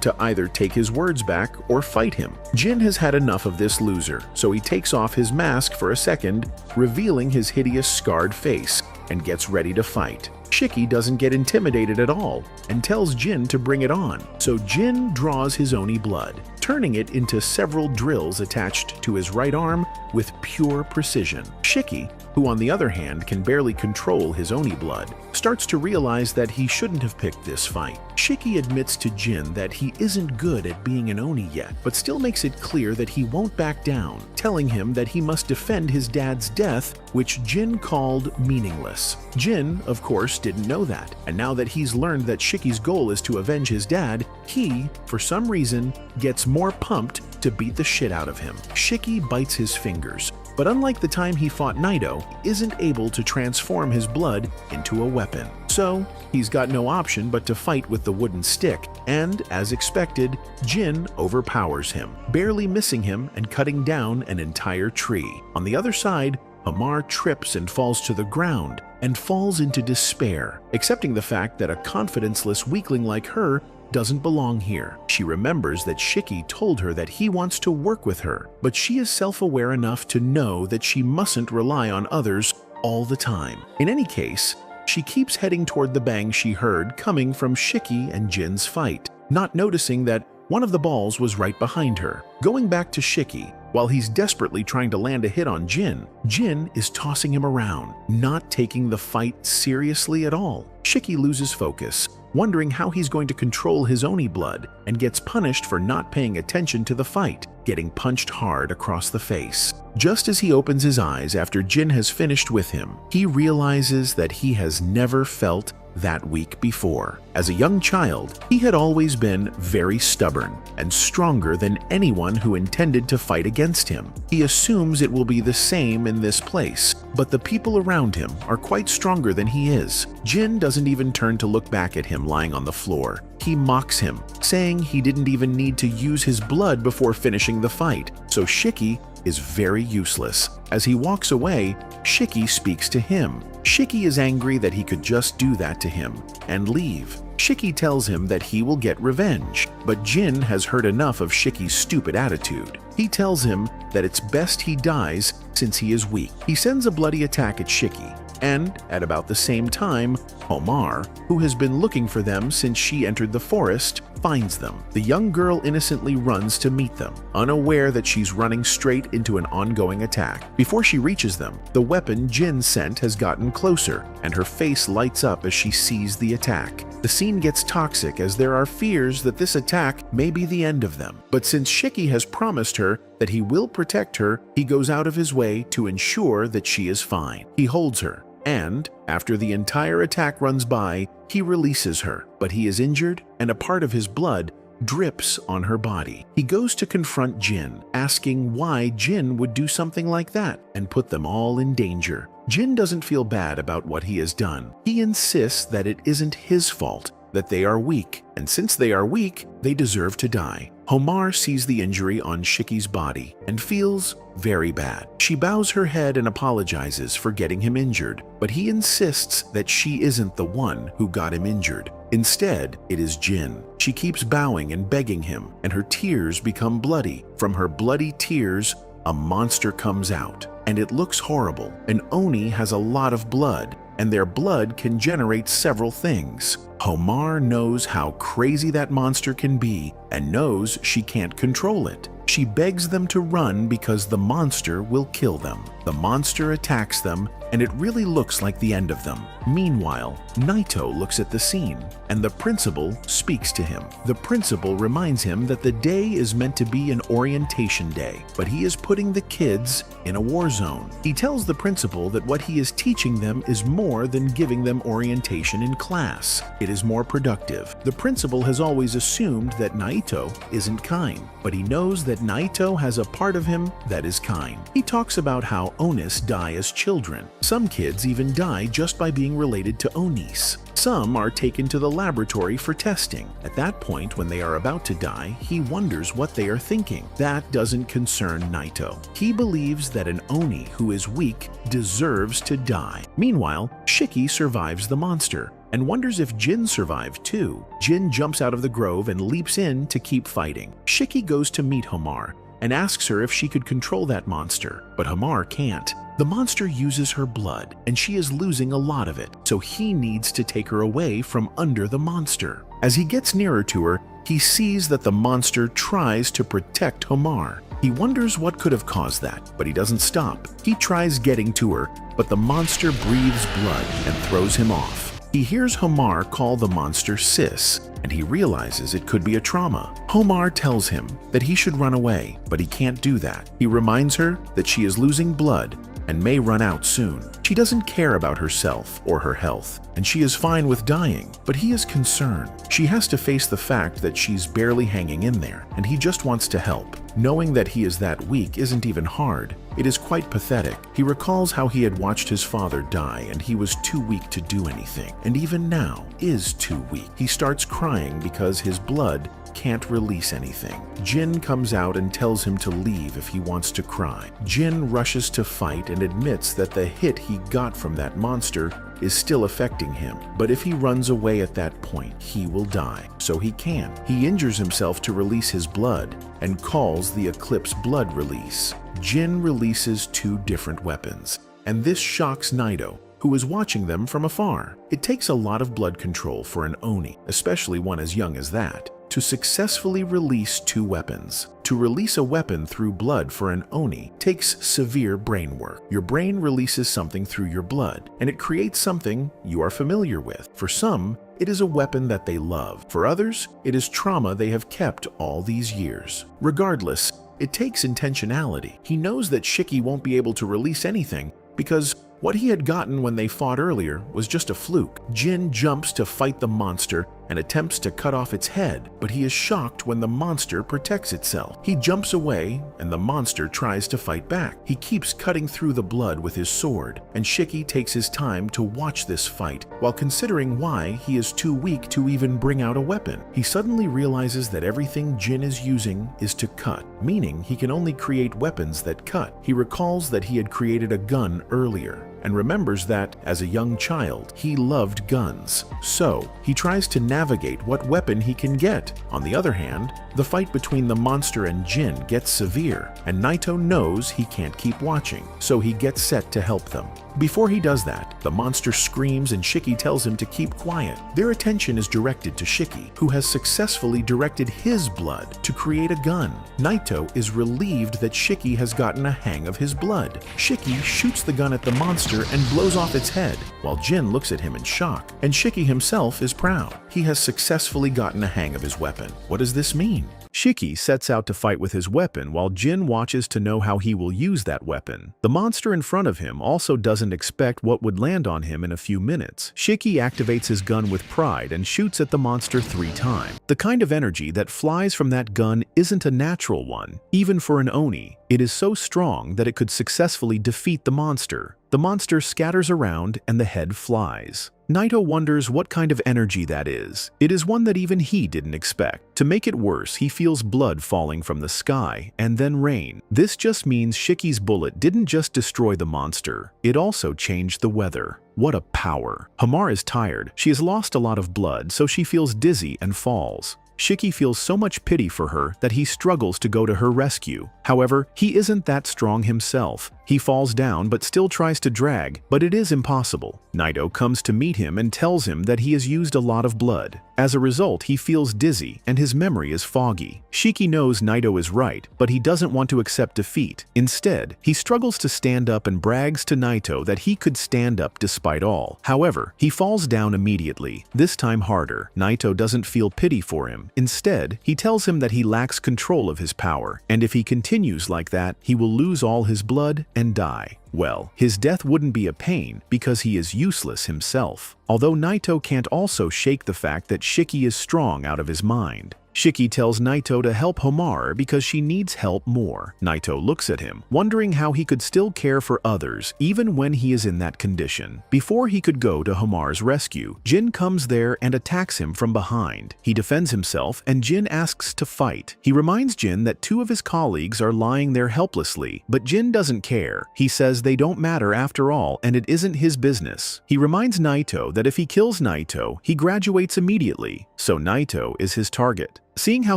to either take his words back or fight him. Jin has had enough of this loser, so he takes off his mask for a second, revealing his hideous scarred face, and gets ready to fight. Shiki doesn't get intimidated at all and tells Jin to bring it on, so Jin draws his Oni blood, turning it into several drills attached to his right arm with pure precision. Shiki, who on the other hand can barely control his Oni blood, starts to realize that he shouldn't have picked this fight. Shiki admits to Jin that he isn't good at being an Oni yet, but still makes it clear that he won't back down, telling him that he must defend his dad's death, which Jin called meaningless. Jin, of course, didn't know that, and now that he's learned that Shiki's goal is to avenge his dad, he, for some reason, gets more pumped to beat the shit out of him. Shiki bites his fingers, but unlike the time he fought Naito, he isn't able to transform his blood into a weapon. So, he's got no option but to fight with the wooden stick, and, as expected, Jin overpowers him, barely missing him and cutting down an entire tree. On the other side, Homar trips and falls to the ground and falls into despair, accepting the fact that a confidenceless weakling like her doesn't belong here. She remembers that Shiki told her that he wants to work with her, but she is self-aware enough to know that she mustn't rely on others all the time. In any case, she keeps heading toward the bang she heard coming from Shiki and Jin's fight, not noticing that one of the balls was right behind her. Going back to Shiki, while he's desperately trying to land a hit on Jin, Jin is tossing him around, not taking the fight seriously at all. Shiki loses focus, wondering how he's going to control his Oni blood, and gets punished for not paying attention to the fight, getting punched hard across the face. Just as he opens his eyes after Jin has finished with him, he realizes that he has never felt that weak before. As a young child, he had always been very stubborn and stronger than anyone who intended to fight against him. He assumes it will be the same in this place, but the people around him are quite stronger than he is. Jin doesn't even turn to look back at him lying on the floor. He mocks him, saying he didn't even need to use his blood before finishing the fight, so Shiki is very useless. As he walks away, Shiki speaks to him. Shiki is angry that he could just do that to him and leave. Shiki tells him that he will get revenge, but Jin has heard enough of Shiki's stupid attitude. He tells him that it's best he dies since he is weak. He sends a bloody attack at Shiki, and at about the same time, Homar, who has been looking for them since she entered the forest, finds them. The young girl innocently runs to meet them, unaware that she's running straight into an ongoing attack. Before she reaches them, the weapon Jin sent has gotten closer, and her face lights up as she sees the attack. The scene gets toxic as there are fears that this attack may be the end of them. But since Shiki has promised her that he will protect her, he goes out of his way to ensure that she is fine. He holds her, and, after the entire attack runs by, he releases her, but he is injured and a part of his blood drips on her body. He goes to confront Jin, asking why Jin would do something like that and put them all in danger. Jin doesn't feel bad about what he has done. He insists that it isn't his fault, that they are weak, and since they are weak, they deserve to die. Homar sees the injury on Shiki's body and feels very bad. She bows her head and apologizes for getting him injured, but he insists that she isn't the one who got him injured. Instead, it is Jin. She keeps bowing and begging him, and her tears become bloody. From her bloody tears, a monster comes out, and it looks horrible. An Oni has a lot of blood, and their blood can generate several things. Homar knows how crazy that monster can be and knows she can't control it. She begs them to run because the monster will kill them. The monster attacks them, and it really looks like the end of them. Meanwhile, Naito looks at the scene, and the principal speaks to him. The principal reminds him that the day is meant to be an orientation day, but he is putting the kids in a war zone. He tells the principal that what he is teaching them is more than giving them orientation in class. It is more productive. The principal has always assumed that Naito isn't kind, but he knows that Naito has a part of him that is kind. He talks about how Onis die as children. Some kids even die just by being related to Onis. Some are taken to the laboratory for testing. At that point, when they are about to die, he wonders what they are thinking. That doesn't concern Naito. He believes that an Oni who is weak deserves to die. Meanwhile, Shiki survives the monster and wonders if Jin survived too. Jin jumps out of the grove and leaps in to keep fighting. Shiki goes to meet Homar and asks her if she could control that monster, but Homar can't. The monster uses her blood, and she is losing a lot of it, so he needs to take her away from under the monster. As he gets nearer to her, he sees that the monster tries to protect Homar. He wonders what could have caused that, but he doesn't stop. He tries getting to her, but the monster breathes blood and throws him off. He hears Homar call the monster sis, and he realizes it could be a trauma. Homar tells him that he should run away, but he can't do that. He reminds her that she is losing blood and may run out soon. She doesn't care about herself or her health, and she is fine with dying, but he is concerned. She has to face the fact that she's barely hanging in there, and he just wants to help. Knowing that he is that weak isn't even hard. It is quite pathetic. He recalls how he had watched his father die and he was too weak to do anything, and even now is too weak. He starts crying because his blood can't release anything. Jin comes out and tells him to leave if he wants to cry. Jin rushes to fight and admits that the hit he got from that monster is still affecting him, but if he runs away at that point, he will die. So he can't. He injures himself to release his blood and calls the Eclipse blood release. Jin releases two different weapons, and this shocks Naito, who is watching them from afar. It takes a lot of blood control for an Oni, especially one as young as that, to successfully release two weapons. To release a weapon through blood for an Oni takes severe brain work. Your brain releases something through your blood, and it creates something you are familiar with. For some, it is a weapon that they love. For others, it is trauma they have kept all these years. Regardless, it takes intentionality. He knows that Shiki won't be able to release anything because what he had gotten when they fought earlier was just a fluke. Jin jumps to fight the monster and attempts to cut off its head, but he is shocked when the monster protects itself. He jumps away, and the monster tries to fight back. He keeps cutting through the blood with his sword, and Shiki takes his time to watch this fight while considering why he is too weak to even bring out a weapon. He suddenly realizes that everything Jin is using is to cut, meaning he can only create weapons that cut. He recalls that he had created a gun earlier, and remembers that, as a young child, he loved guns. So, he tries to navigate what weapon he can get. On the other hand, the fight between the monster and Jin gets severe, and Naito knows he can't keep watching, so he gets set to help them. Before he does that, the monster screams and Shiki tells him to keep quiet. Their attention is directed to Shiki, who has successfully directed his blood to create a gun. Naito is relieved that Shiki has gotten a hang of his blood. Shiki shoots the gun at the monster and blows off its head, while Jin looks at him in shock, and Shiki himself is proud. He has successfully gotten a hang of his weapon. What does this mean? Shiki sets out to fight with his weapon while Jin watches to know how he will use that weapon. The monster in front of him also doesn't expect what would land on him in a few minutes. Shiki activates his gun with pride and shoots at the monster 3 times. The kind of energy that flies from that gun isn't a natural one. Even for an Oni, it is so strong that it could successfully defeat the monster. The monster scatters around and the head flies. Naito wonders what kind of energy that is. It is one that even he didn't expect. To make it worse, he feels blood falling from the sky and then rain. This just means Shiki's bullet didn't just destroy the monster, it also changed the weather. What a power! Hamar is tired. She has lost a lot of blood, so she feels dizzy and falls. Shiki feels so much pity for her that he struggles to go to her rescue. However, he isn't that strong himself. He falls down but still tries to drag, but it is impossible. Naito comes to meet him and tells him that he has used a lot of blood. As a result, he feels dizzy and his memory is foggy. Shiki knows Naito is right, but he doesn't want to accept defeat. Instead, he struggles to stand up and brags to Naito that he could stand up despite all. However, he falls down immediately, this time harder. Naito doesn't feel pity for him. Instead, he tells him that he lacks control of his power, and if he continues like that, he will lose all his blood and die. Well, his death wouldn't be a pain because he is useless himself. Although Naito can't also shake the fact that Shiki is strong out of his mind. Shiki tells Naito to help Hamar because she needs help more. Naito looks at him, wondering how he could still care for others even when he is in that condition. Before he could go to Hamar's rescue, Jin comes there and attacks him from behind. He defends himself and Jin asks to fight. He reminds Jin that two of his colleagues are lying there helplessly, but Jin doesn't care. He says they don't matter after all and it isn't his business. He reminds Naito that if he kills Naito, he graduates immediately, so Naito is his target. Seeing how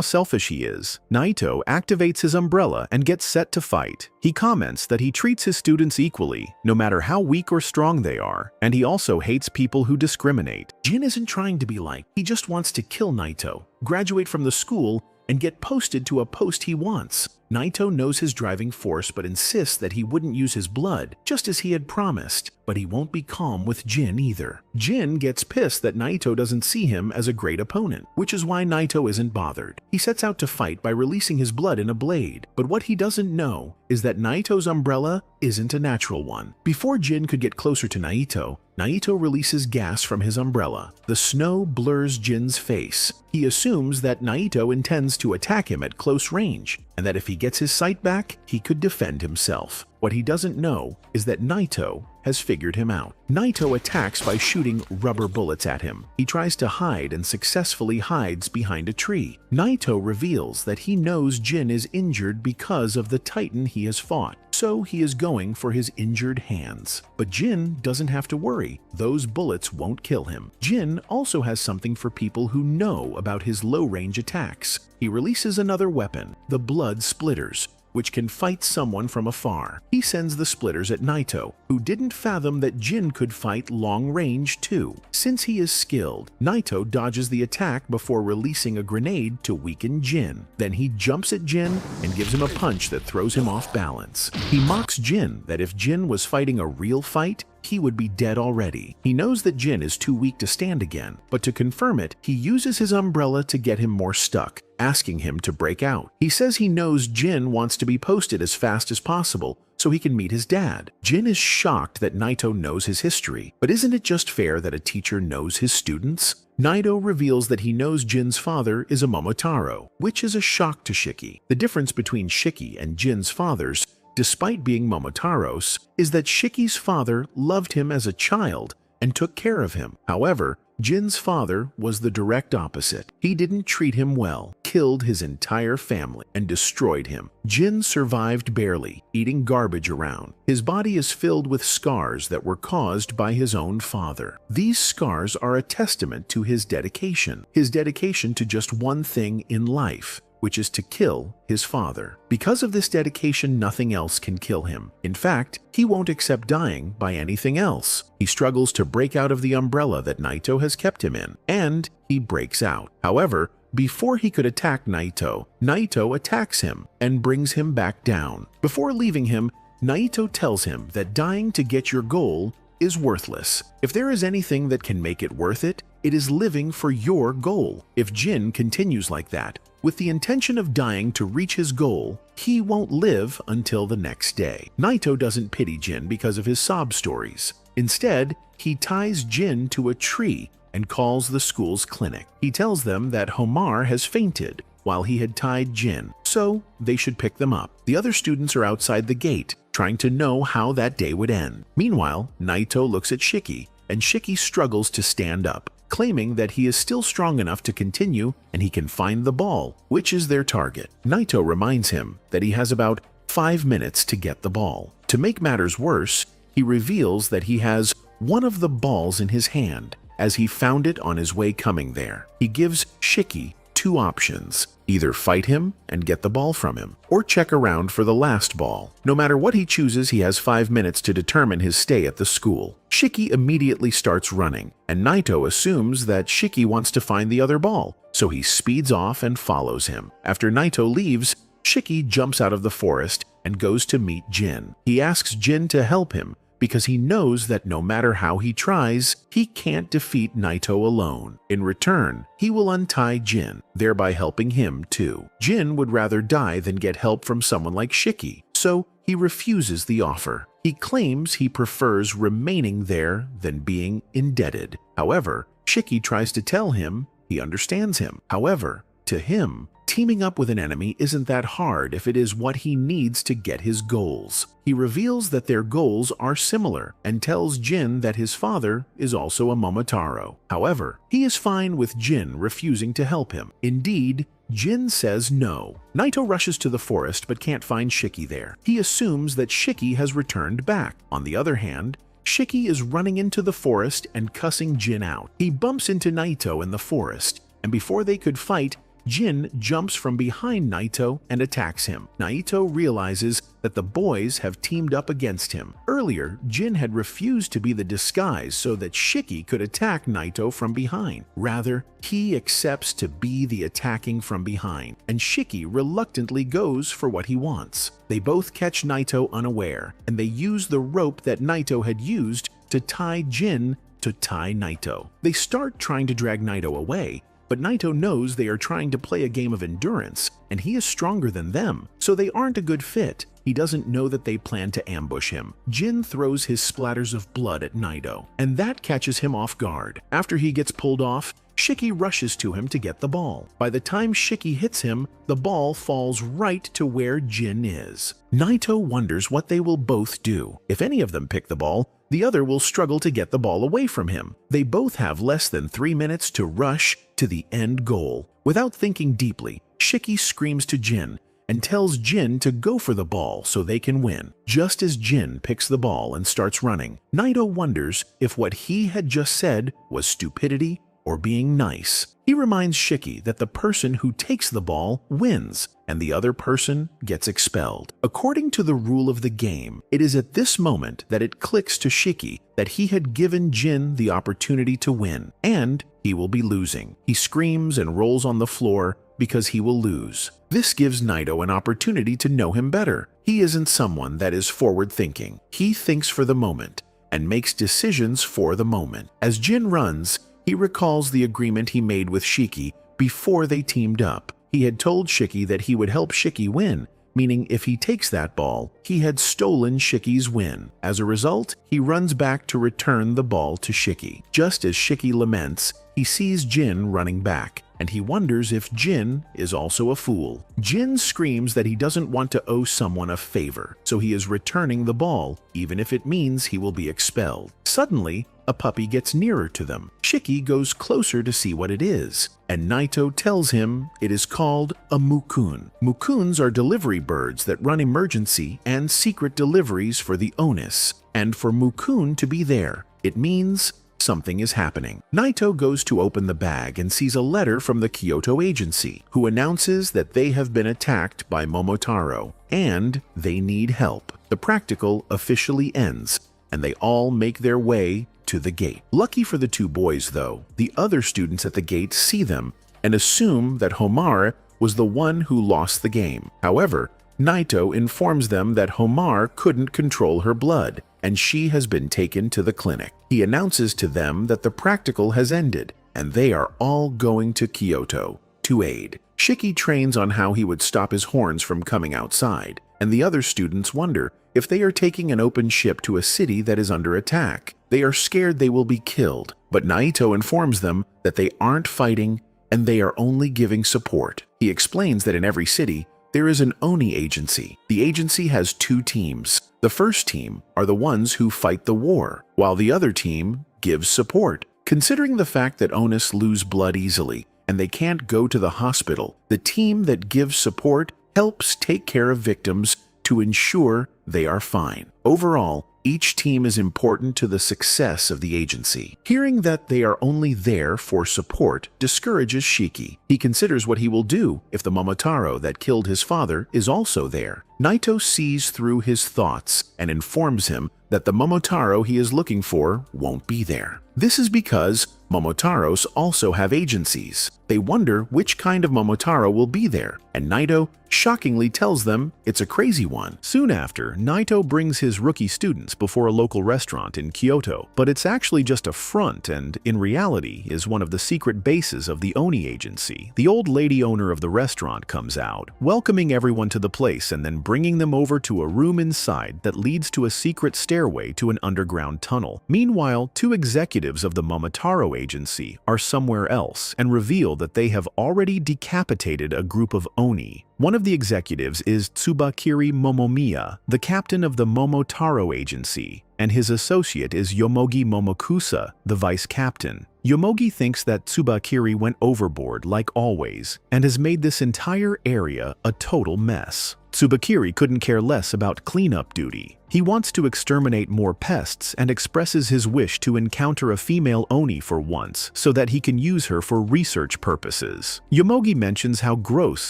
selfish he is, Naito activates his umbrella and gets set to fight. He comments that he treats his students equally, no matter how weak or strong they are, and he also hates people who discriminate. Jin isn't trying to be liked, he just wants to kill Naito, graduate from the school, and get posted to a post he wants. Naito knows his driving force but insists that he wouldn't use his blood, just as he had promised, but he won't be calm with Jin either. Jin gets pissed that Naito doesn't see him as a great opponent, which is why Naito isn't bothered. He sets out to fight by releasing his blood in a blade, but what he doesn't know is that Naito's umbrella isn't a natural one. Before Jin could get closer to Naito, Naito releases gas from his umbrella. The snow blurs Jin's face. He assumes that Naito intends to attack him at close range, and that if he gets his sight back, he could defend himself. What he doesn't know is that Naito has figured him out. Naito attacks by shooting rubber bullets at him. He tries to hide and successfully hides behind a tree. Naito reveals that he knows Jin is injured because of the Titan he has fought, so he is going for his injured hands. But Jin doesn't have to worry. Those bullets won't kill him. Jin also has something for people who know about his low-range attacks. He releases another weapon, the Blood Splitters, which can fight someone from afar. He sends the splitters at Naito, who didn't fathom that Jin could fight long range too. Since he is skilled, Naito dodges the attack before releasing a grenade to weaken Jin. Then he jumps at Jin and gives him a punch that throws him off balance. He mocks Jin that if Jin was fighting a real fight, he would be dead already. He knows that Jin is too weak to stand again, but to confirm it, he uses his umbrella to get him more stuck, asking him to break out. He says he knows Jin wants to be posted as fast as possible so he can meet his dad. Jin is shocked that Naito knows his history, but isn't it just fair that a teacher knows his students? Naito reveals that he knows Jin's father is a Momotaro, which is a shock to Shiki. The difference between Shiki and Jin's fathers, despite being Momotaros, is that Shiki's father loved him as a child and took care of him. However, Jin's father was the direct opposite. He didn't treat him well, killed his entire family, and destroyed him. Jin survived barely, eating garbage around. His body is filled with scars that were caused by his own father. These scars are a testament to his dedication to just one thing in life, which is to kill his father. Because of this dedication, nothing else can kill him. In fact, he won't accept dying by anything else. He struggles to break out of the umbrella that Naito has kept him in, and he breaks out. However, before he could attack Naito, Naito attacks him and brings him back down. Before leaving him, Naito tells him that dying to get your goal is worthless. If there is anything that can make it worth it, it is living for your goal. If Jin continues like that, with the intention of dying to reach his goal, he won't live until the next day. Naito doesn't pity Jin because of his sob stories. Instead, he ties Jin to a tree and calls the school's clinic. He tells them that Homar has fainted while he had tied Jin, so they should pick them up. The other students are outside the gate, trying to know how that day would end. Meanwhile, Naito looks at Shiki, and Shiki struggles to stand up, claiming that he is still strong enough to continue and he can find the ball, which is their target. Naito reminds him that he has about 5 minutes to get the ball. To make matters worse, he reveals that he has one of the balls in his hand, as he found it on his way coming there. He gives Shiki 2 options: either fight him and get the ball from him, or check around for the last ball. No matter what he chooses, he has 5 minutes to determine his stay at the school. Shiki immediately starts running, and Naito assumes that Shiki wants to find the other ball, so he speeds off and follows him. After Naito leaves, Shiki jumps out of the forest and goes to meet Jin. He asks Jin to help him because he knows that no matter how he tries, he can't defeat Naito alone. In return, he will untie Jin, thereby helping him too. Jin would rather die than get help from someone like Shiki, so he refuses the offer. He claims he prefers remaining there than being indebted. However, Shiki tries to tell him he understands him. However, to him, teaming up with an enemy isn't that hard if it is what he needs to get his goals. He reveals that their goals are similar and tells Jin that his father is also a Momotaro. However, he is fine with Jin refusing to help him. Indeed, Jin says no. Naito rushes to the forest but can't find Shiki there. He assumes that Shiki has returned back. On the other hand, Shiki is running into the forest and cussing Jin out. He bumps into Naito in the forest, and before they could fight, Jin jumps from behind Naito and attacks him. Naito realizes that the boys have teamed up against him. Earlier, Jin had refused to be the disguise so that Shiki could attack Naito from behind. Rather, he accepts to be the attacking from behind, and Shiki reluctantly goes for what he wants. They both catch Naito unaware, and they use the rope that Naito had used to tie Jin to tie Naito. They start trying to drag Naito away, but Naito knows they are trying to play a game of endurance, and he is stronger than them, so they aren't a good fit. He doesn't know that they plan to ambush him. Jin throws his splatters of blood at Naito, and that catches him off guard. After he gets pulled off, Shiki rushes to him to get the ball. By the time Shiki hits him, the ball falls right to where Jin is. Naito wonders what they will both do. If any of them pick the ball, the other will struggle to get the ball away from him. They both have less than 3 minutes to rush to the end goal. Without thinking deeply, Shiki screams to Jin and tells Jin to go for the ball so they can win. Just as Jin picks the ball and starts running, Naito wonders if what he had just said was stupidity or being nice. He reminds Shiki that the person who takes the ball wins, and the other person gets expelled. According to the rule of the game, it is at this moment that it clicks to Shiki that he had given Jin the opportunity to win, and he will be losing. He screams and rolls on the floor because he will lose. This gives Naito an opportunity to know him better. He isn't someone that is forward-thinking. He thinks for the moment and makes decisions for the moment. As Jin runs, he recalls the agreement he made with Shiki before they teamed up. He had told Shiki that he would help Shiki win, meaning if he takes that ball, he had stolen Shiki's win. As a result, he runs back to return the ball to Shiki. Just as Shiki laments, he sees Jin running back, and he wonders if Jin is also a fool. Jin screams that he doesn't want to owe someone a favor, so he is returning the ball, even if it means he will be expelled. Suddenly, a puppy gets nearer to them. Shiki goes closer to see what it is, and Naito tells him it is called a mukun. Mukuns are delivery birds that run emergency and secret deliveries for the onus, and for mukun to be there, it means something is happening. Naito goes to open the bag and sees a letter from the Kyoto agency, who announces that they have been attacked by Momotaro, and they need help. The practical officially ends, and they all make their way to the gate. Lucky for the two boys, though, the other students at the gate see them and assume that Homare was the one who lost the game. However, Naito informs them that Homare couldn't control her blood, and she has been taken to the clinic. He announces to them that the practical has ended, and they are all going to Kyoto to aid. Shiki trains on how he would stop his horns from coming outside, and the other students wonder if they are taking an open ship to a city that is under attack. They are scared they will be killed, but Naito informs them that they aren't fighting and they are only giving support. He explains that in every city, There is an Oni agency. The agency has two teams. The first team are the ones who fight the war, while the other team gives support. Considering the fact that Onis lose blood easily and they can't go to the hospital, the team that gives support helps take care of victims to ensure they are fine. Overall, each team is important to the success of the agency. Hearing that they are only there for support discourages Shiki. He considers what he will do if the Momotaro that killed his father is also there. Naito sees through his thoughts and informs him that the Momotaro he is looking for won't be there. This is because Momotaros also have agencies. They wonder which kind of Momotaro will be there, and Naito shockingly tells them it's a crazy one. Soon after, Naito brings his rookie students before a local restaurant in Kyoto, but it's actually just a front and, in reality, is one of the secret bases of the Oni agency. The old lady owner of the restaurant comes out, welcoming everyone to the place and then bringing them over to a room inside that leads to a secret stairway to an underground tunnel. Meanwhile, two executives of the Momotaro agency are somewhere else and reveal that they have already decapitated a group of Oni. One of the executives is Tsubakiri Momomiya, the captain of the Momotaro agency, and his associate is Yomogi Momokusa, the vice captain. Yomogi thinks that Tsubakiri went overboard like always and has made this entire area a total mess. Tsubakiri couldn't care less about cleanup duty. He wants to exterminate more pests and expresses his wish to encounter a female Oni for once so that he can use her for research purposes. Yomogi mentions how gross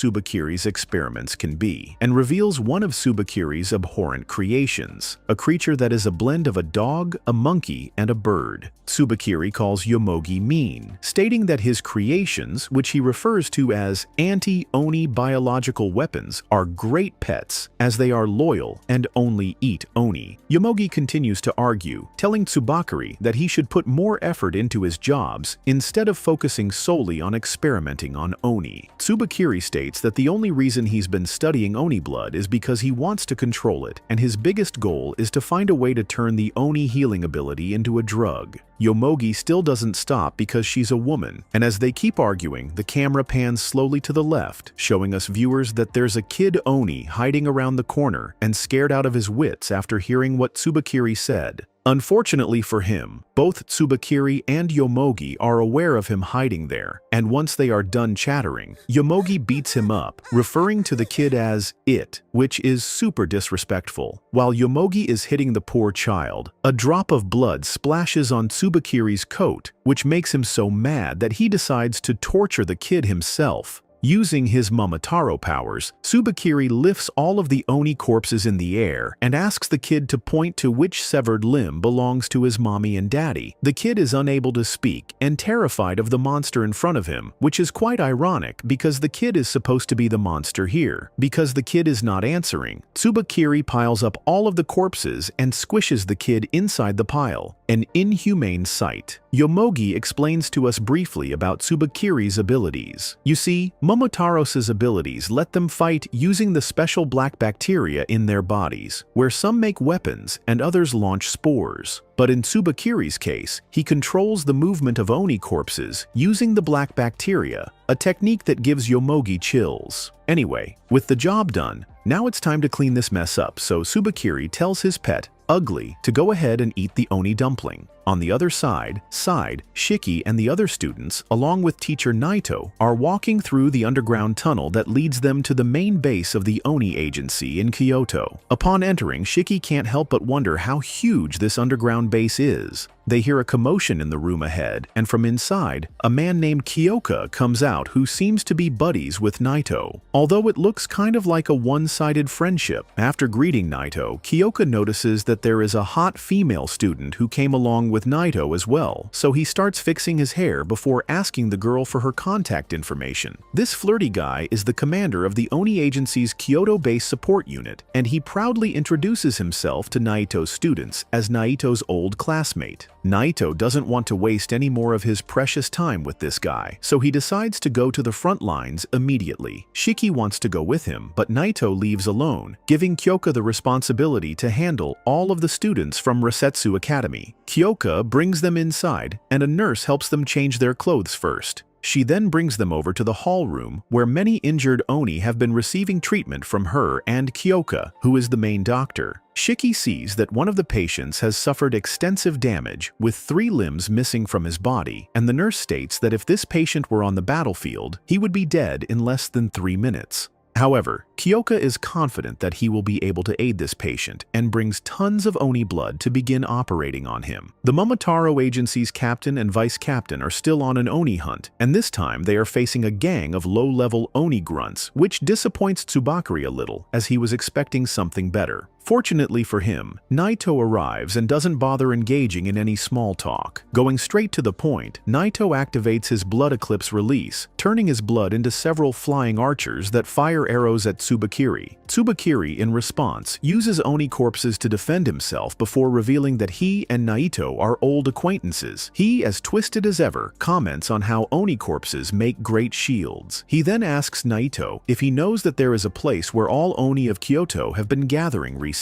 Tsubakiri's experiments can be and reveals one of Tsubakiri's abhorrent creations, a creature that is a blend of a dog, a monkey, and a bird. Tsubakiri calls Yomogi mean, stating that his creations, which he refers to as anti-Oni biological weapons, are great pets as they are loyal and only eat Oni. Yomogi continues to argue, telling Tsubakiri that he should put more effort into his jobs instead of focusing solely on experimenting on Oni. Tsubakiri states that the only reason he's been studying Oni blood is because he wants to control it, and his biggest goal is to find a way to turn the Oni healing ability into a drug. Yomogi still doesn't stop because she's a woman, and as they keep arguing, the camera pans slowly to the left, showing us viewers that there's a kid Oni hiding around the corner and scared out of his wits after hearing what Tsubakiri said. Unfortunately for him, both Tsubakiri and Yomogi are aware of him hiding there, and once they are done chattering, Yomogi beats him up, referring to the kid as it, which is super disrespectful. While Yomogi is hitting the poor child, a drop of blood splashes on Tsubakiri's coat, which makes him so mad that he decides to torture the kid himself. Using his Momotaro powers, Tsubakiri lifts all of the Oni corpses in the air and asks the kid to point to which severed limb belongs to his mommy and daddy. The kid is unable to speak and terrified of the monster in front of him, which is quite ironic because the kid is supposed to be the monster here. Because the kid is not answering, Tsubakiri piles up all of the corpses and squishes the kid inside the pile. An inhumane sight. Yomogi explains to us briefly about Tsubakiri's abilities. You see, Momotaros' abilities let them fight using the special black bacteria in their bodies, where some make weapons and others launch spores. But in Tsubakiri's case, he controls the movement of Oni corpses using the black bacteria, a technique that gives Yomogi chills. Anyway, with the job done, now it's time to clean this mess up, so Tsubakiri tells his pet, Ugly, to go ahead and eat the Oni dumpling. On the other side, Shiki and the other students, along with teacher Naito, are walking through the underground tunnel that leads them to the main base of the Oni agency in Kyoto. Upon entering, Shiki can't help but wonder how huge this underground base is. They hear a commotion in the room ahead, and from inside, a man named Kyoka comes out who seems to be buddies with Naito. Although it looks kind of like a one-sided friendship, after greeting Naito, Kyoka notices that there is a hot female student who came along with Naito as well, so he starts fixing his hair before asking the girl for her contact information. This flirty guy is the commander of the Oni agency's Kyoto-based support unit, and he proudly introduces himself to Naito's students as Naito's old classmate. Naito doesn't want to waste any more of his precious time with this guy, so he decides to go to the front lines immediately. Shiki wants to go with him, but Naito leaves alone, giving Kyoka the responsibility to handle all of the students from Resetsu Academy. Kyoka brings them inside, and a nurse helps them change their clothes first. She then brings them over to the hall room where many injured Oni have been receiving treatment from her and Kyoka, who is the main doctor. Shiki sees that one of the patients has suffered extensive damage with 3 limbs missing from his body, and the nurse states that if this patient were on the battlefield, he would be dead in less than 3 minutes. However, Kyoka is confident that he will be able to aid this patient and brings tons of Oni blood to begin operating on him. The Momotaro Agency's captain and vice captain are still on an Oni hunt, and this time they are facing a gang of low-level Oni grunts, which disappoints Tsubakari a little, as he was expecting something better. Fortunately for him, Naito arrives and doesn't bother engaging in any small talk. Going straight to the point, Naito activates his Blood Eclipse release, turning his blood into several flying archers that fire arrows at Tsubakiri. Tsubakiri, in response, uses Oni corpses to defend himself before revealing that he and Naito are old acquaintances. He, as twisted as ever, comments on how Oni corpses make great shields. He then asks Naito if he knows that there is a place where all Oni of Kyoto have been gathering recently.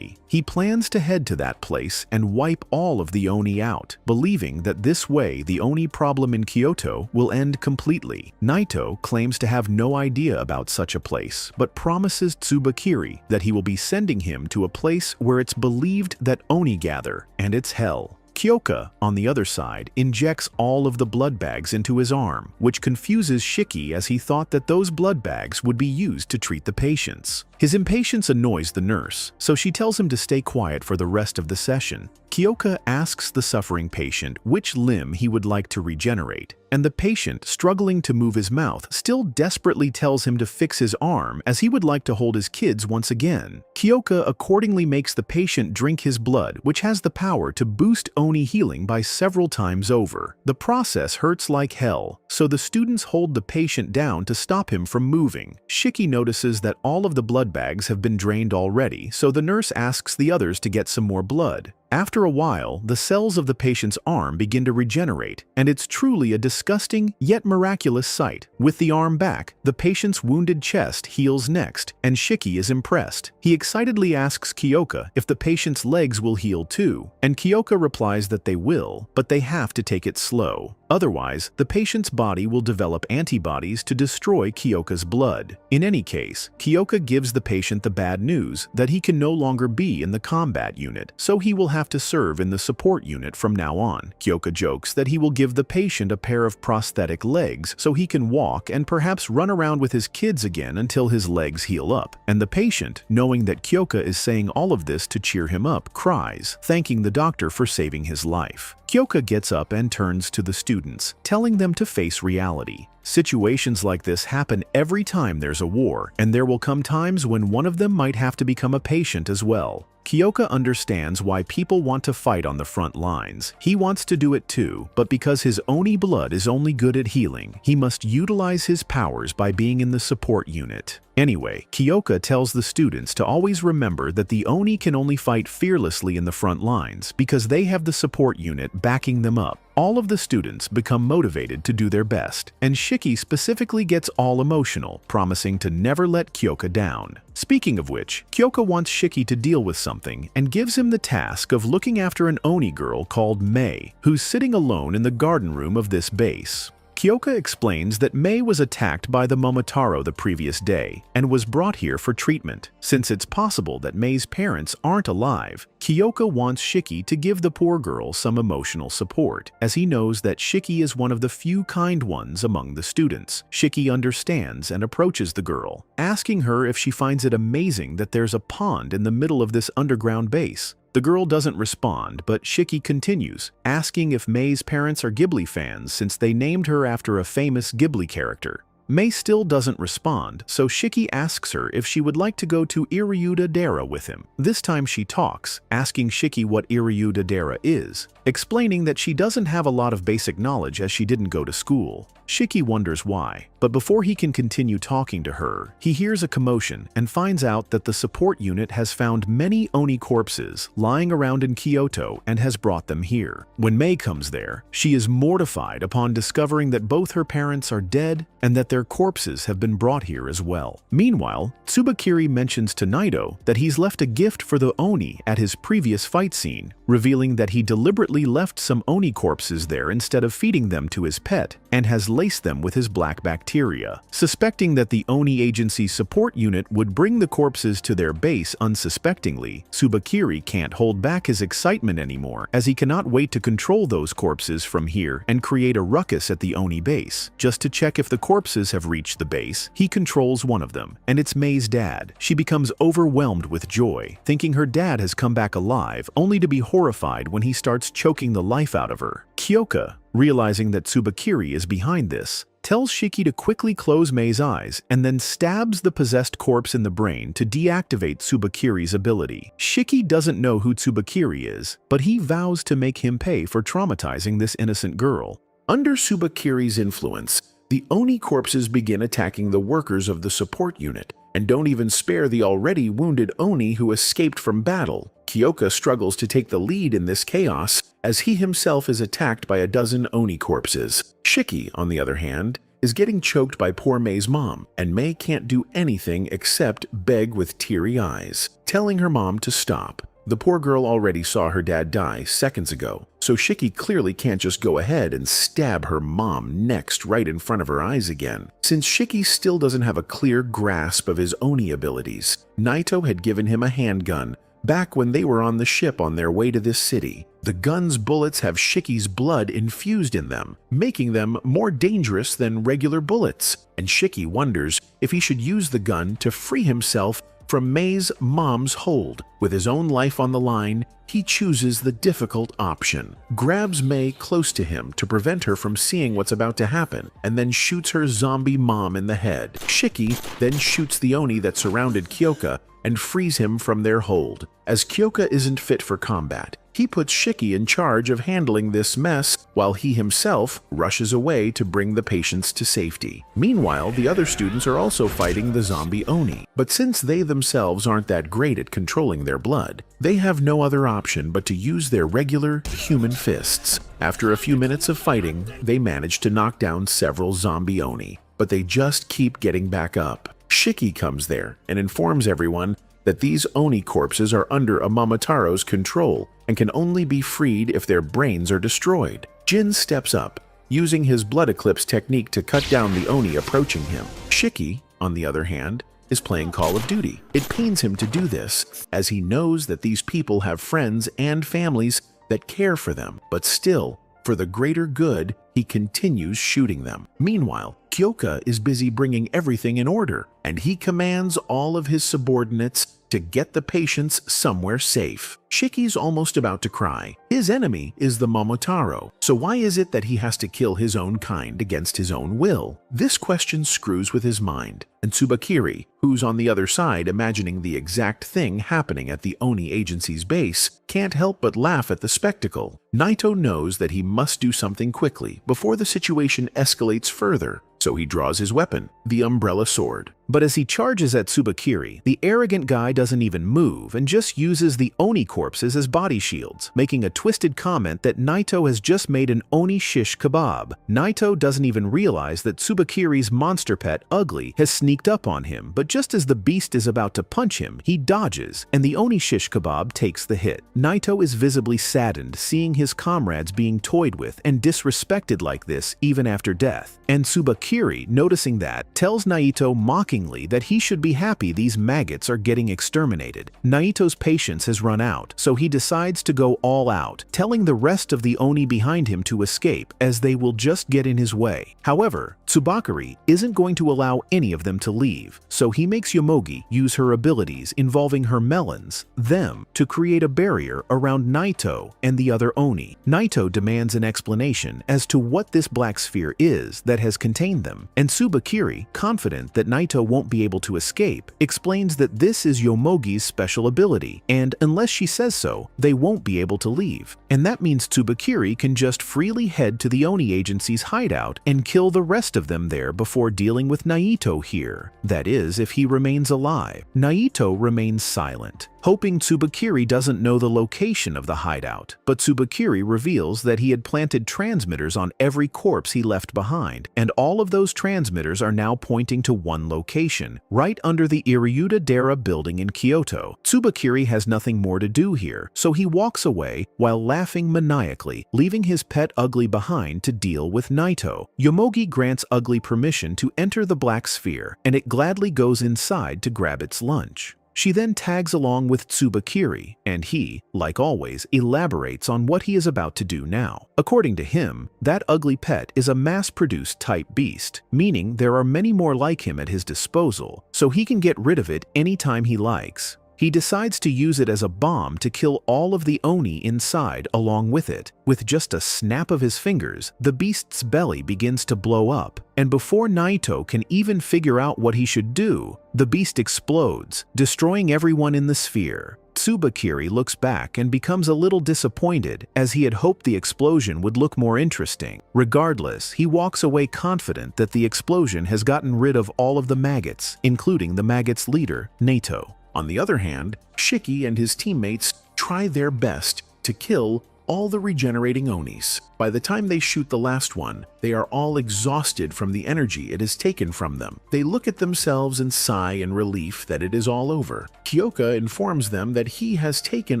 He plans to head to that place and wipe all of the Oni out, believing that this way the Oni problem in Kyoto will end completely. Naito claims to have no idea about such a place, but promises Tsubakiri that he will be sending him to a place where it's believed that Oni gather, and it's hell. Kyoka, on the other side, injects all of the blood bags into his arm, which confuses Shiki as he thought that those blood bags would be used to treat the patients. His impatience annoys the nurse, so she tells him to stay quiet for the rest of the session. Kyoka asks the suffering patient which limb he would like to regenerate, and the patient, struggling to move his mouth, still desperately tells him to fix his arm as he would like to hold his kids once again. Kyoka accordingly makes the patient drink his blood, which has the power to boost Oni healing by several times over. The process hurts like hell, so the students hold the patient down to stop him from moving. Shiki notices that all of the blood bags have been drained already, so the nurse asks the others to get some more blood. After a while, the cells of the patient's arm begin to regenerate, and it's truly a disgusting yet miraculous sight. With the arm back, the patient's wounded chest heals next, and Shiki is impressed. He excitedly asks Kyoka if the patient's legs will heal too, and Kyoka replies that they will, but they have to take it slow. Otherwise, the patient's body will develop antibodies to destroy Kyoka's blood. In any case, Kyoka gives the patient the bad news that he can no longer be in the combat unit, so he will have to serve in the support unit from now on. Kyoka jokes that he will give the patient a pair of prosthetic legs so he can walk and perhaps run around with his kids again until his legs heal up. And the patient, knowing that Kyoka is saying all of this to cheer him up, cries, thanking the doctor for saving his life. Kyoka gets up and turns to the students, telling them to face reality. Situations like this happen every time there's a war, and there will come times when one of them might have to become a patient as well. Kyoka understands why people want to fight on the front lines. He wants to do it too, but because his Oni blood is only good at healing, he must utilize his powers by being in the support unit. Anyway, Kyoka tells the students to always remember that the Oni can only fight fearlessly in the front lines because they have the support unit backing them up. All of the students become motivated to do their best, and Shiki specifically gets all emotional, promising to never let Kyoka down. Speaking of which, Kyoka wants Shiki to deal with something and gives him the task of looking after an Oni girl called Mei, who's sitting alone in the garden room of this base. Kyoka explains that Mei was attacked by the Momotaro the previous day and was brought here for treatment. Since it's possible that Mei's parents aren't alive, Kyoka wants Shiki to give the poor girl some emotional support, as he knows that Shiki is one of the few kind ones among the students. Shiki understands and approaches the girl, asking her if she finds it amazing that there's a pond in the middle of this underground base. The girl doesn't respond, but Shiki continues, asking if Mei's parents are Ghibli fans since they named her after a famous Ghibli character. Mei still doesn't respond, so Shiki asks her if she would like to go to Iryuda-dera with him. This time she talks, asking Shiki what Iryuda-dera is, explaining that she doesn't have a lot of basic knowledge as she didn't go to school. Shiki wonders why, but before he can continue talking to her, he hears a commotion and finds out that the support unit has found many Oni corpses lying around in Kyoto and has brought them here. When Mei comes there, she is mortified upon discovering that both her parents are dead and that their corpses have been brought here as well. Meanwhile, Tsubakiri mentions to Naito that he's left a gift for the Oni at his previous fight scene, revealing that he deliberately left some Oni corpses there instead of feeding them to his pet, and has laced them with his black bacteria. Suspecting that the Oni agency support unit would bring the corpses to their base unsuspectingly, Tsubakiri can't hold back his excitement anymore, as he cannot wait to control those corpses from here and create a ruckus at the Oni base. Just to check if the corpses have reached the base, he controls one of them, and it's Mei's dad. She becomes overwhelmed with joy, thinking her dad has come back alive, only to be horrified when he starts choking the life out of her. Kyoka, realizing that Tsubakiri is behind this, tells Shiki to quickly close Mei's eyes and then stabs the possessed corpse in the brain to deactivate Tsubakiri's ability. Shiki doesn't know who Tsubakiri is, but he vows to make him pay for traumatizing this innocent girl. Under Tsubakiri's influence, the Oni corpses begin attacking the workers of the support unit, and don't even spare the already wounded Oni who escaped from battle. Kyoka struggles to take the lead in this chaos, as he himself is attacked by a dozen Oni corpses. Shiki, on the other hand, is getting choked by poor Mei's mom, and Mei can't do anything except beg with teary eyes, telling her mom to stop. The poor girl already saw her dad die seconds ago, so Shiki clearly can't just go ahead and stab her mom next right in front of her eyes again. Since Shiki still doesn't have a clear grasp of his Oni abilities, Naito had given him a handgun back when they were on the ship on their way to this city. The gun's bullets have Shiki's blood infused in them, making them more dangerous than regular bullets, and Shiki wonders if he should use the gun to free himself from Mei's mom's hold. With his own life on the line, he chooses the difficult option, grabs Mei close to him to prevent her from seeing what's about to happen, and then shoots her zombie mom in the head. Shiki then shoots the Oni that surrounded Kyoka and frees him from their hold. As Kyoka isn't fit for combat, he puts Shiki in charge of handling this mess while he himself rushes away to bring the patients to safety. Meanwhile, the other students are also fighting the zombie Oni, but since they themselves aren't that great at controlling their blood, they have no other option but to use their regular human fists. After a few minutes of fighting, they manage to knock down several zombie Oni, but they just keep getting back up. Shiki comes there and informs everyone that these Oni corpses are under a Momotaro's control and can only be freed if their brains are destroyed. Jin steps up, using his blood eclipse technique to cut down the Oni approaching him. Shiki, on the other hand, is playing Call of Duty. It pains him to do this, as he knows that these people have friends and families that care for them, but still, for the greater good, he continues shooting them. Meanwhile, Kyoka is busy bringing everything in order, and he commands all of his subordinates to get the patients somewhere safe. Shiki's almost about to cry. His enemy is the Momotaro, so why is it that he has to kill his own kind against his own will? This question screws with his mind, and Tsubakiri, who's on the other side imagining the exact thing happening at the Oni agency's base, can't help but laugh at the spectacle. Naito knows that he must do something quickly before the situation escalates further, so he draws his weapon, the umbrella sword. But as he charges at Tsubakiri, the arrogant guy doesn't even move and just uses the Oni corpses as body shields, making a twisted comment that Naito has just made an Oni shish kebab. Naito doesn't even realize that Tsubakiri's monster pet, Ugly, has sneaked up on him, but just as the beast is about to punch him, he dodges, and the Oni shish kebab takes the hit. Naito is visibly saddened seeing his comrades being toyed with and disrespected like this even after death, and Tsubakiri, noticing that, tells Naito mockingly that he should be happy these maggots are getting exterminated. Naito's patience has run out, so he decides to go all out, telling the rest of the Oni behind him to escape as they will just get in his way. However, Tsubakiri isn't going to allow any of them to leave, so he makes Yomogi use her abilities involving her melons, them, to create a barrier around Naito and the other Oni. Naito demands an explanation as to what this black sphere is that has contained them, and Tsubakiri, confident that Naito won't be able to escape, explains that this is Yomogi's special ability, and unless she says so, they won't be able to leave. And that means Tsubakiri can just freely head to the Oni agency's hideout and kill the rest of of them there before dealing with Naito here. That is, if he remains alive. Naito remains silent, hoping Tsubakiri doesn't know the location of the hideout. But Tsubakiri reveals that he had planted transmitters on every corpse he left behind, and all of those transmitters are now pointing to one location, right under the Iryuta Dera building in Kyoto. Tsubakiri has nothing more to do here, so he walks away while laughing maniacally, leaving his pet Ugly behind to deal with Naito. Yomogi grants Ugly permission to enter the Black Sphere, and it gladly goes inside to grab its lunch. She then tags along with Tsubakiri, and he, like always, elaborates on what he is about to do now. According to him, that ugly pet is a mass-produced type beast, meaning there are many more like him at his disposal, so he can get rid of it anytime he likes. He decides to use it as a bomb to kill all of the Oni inside along with it. With just a snap of his fingers, the beast's belly begins to blow up, and before Naito can even figure out what he should do, the beast explodes, destroying everyone in the sphere. Tsubakiri looks back and becomes a little disappointed, as he had hoped the explosion would look more interesting. Regardless, he walks away confident that the explosion has gotten rid of all of the maggots, including the maggot's leader, Naito. On the other hand, Shiki and his teammates try their best to kill all the regenerating Onis. By the time they shoot the last one, they are all exhausted from the energy it has taken from them. They look at themselves and sigh in relief that it is all over. Kyoka informs them that he has taken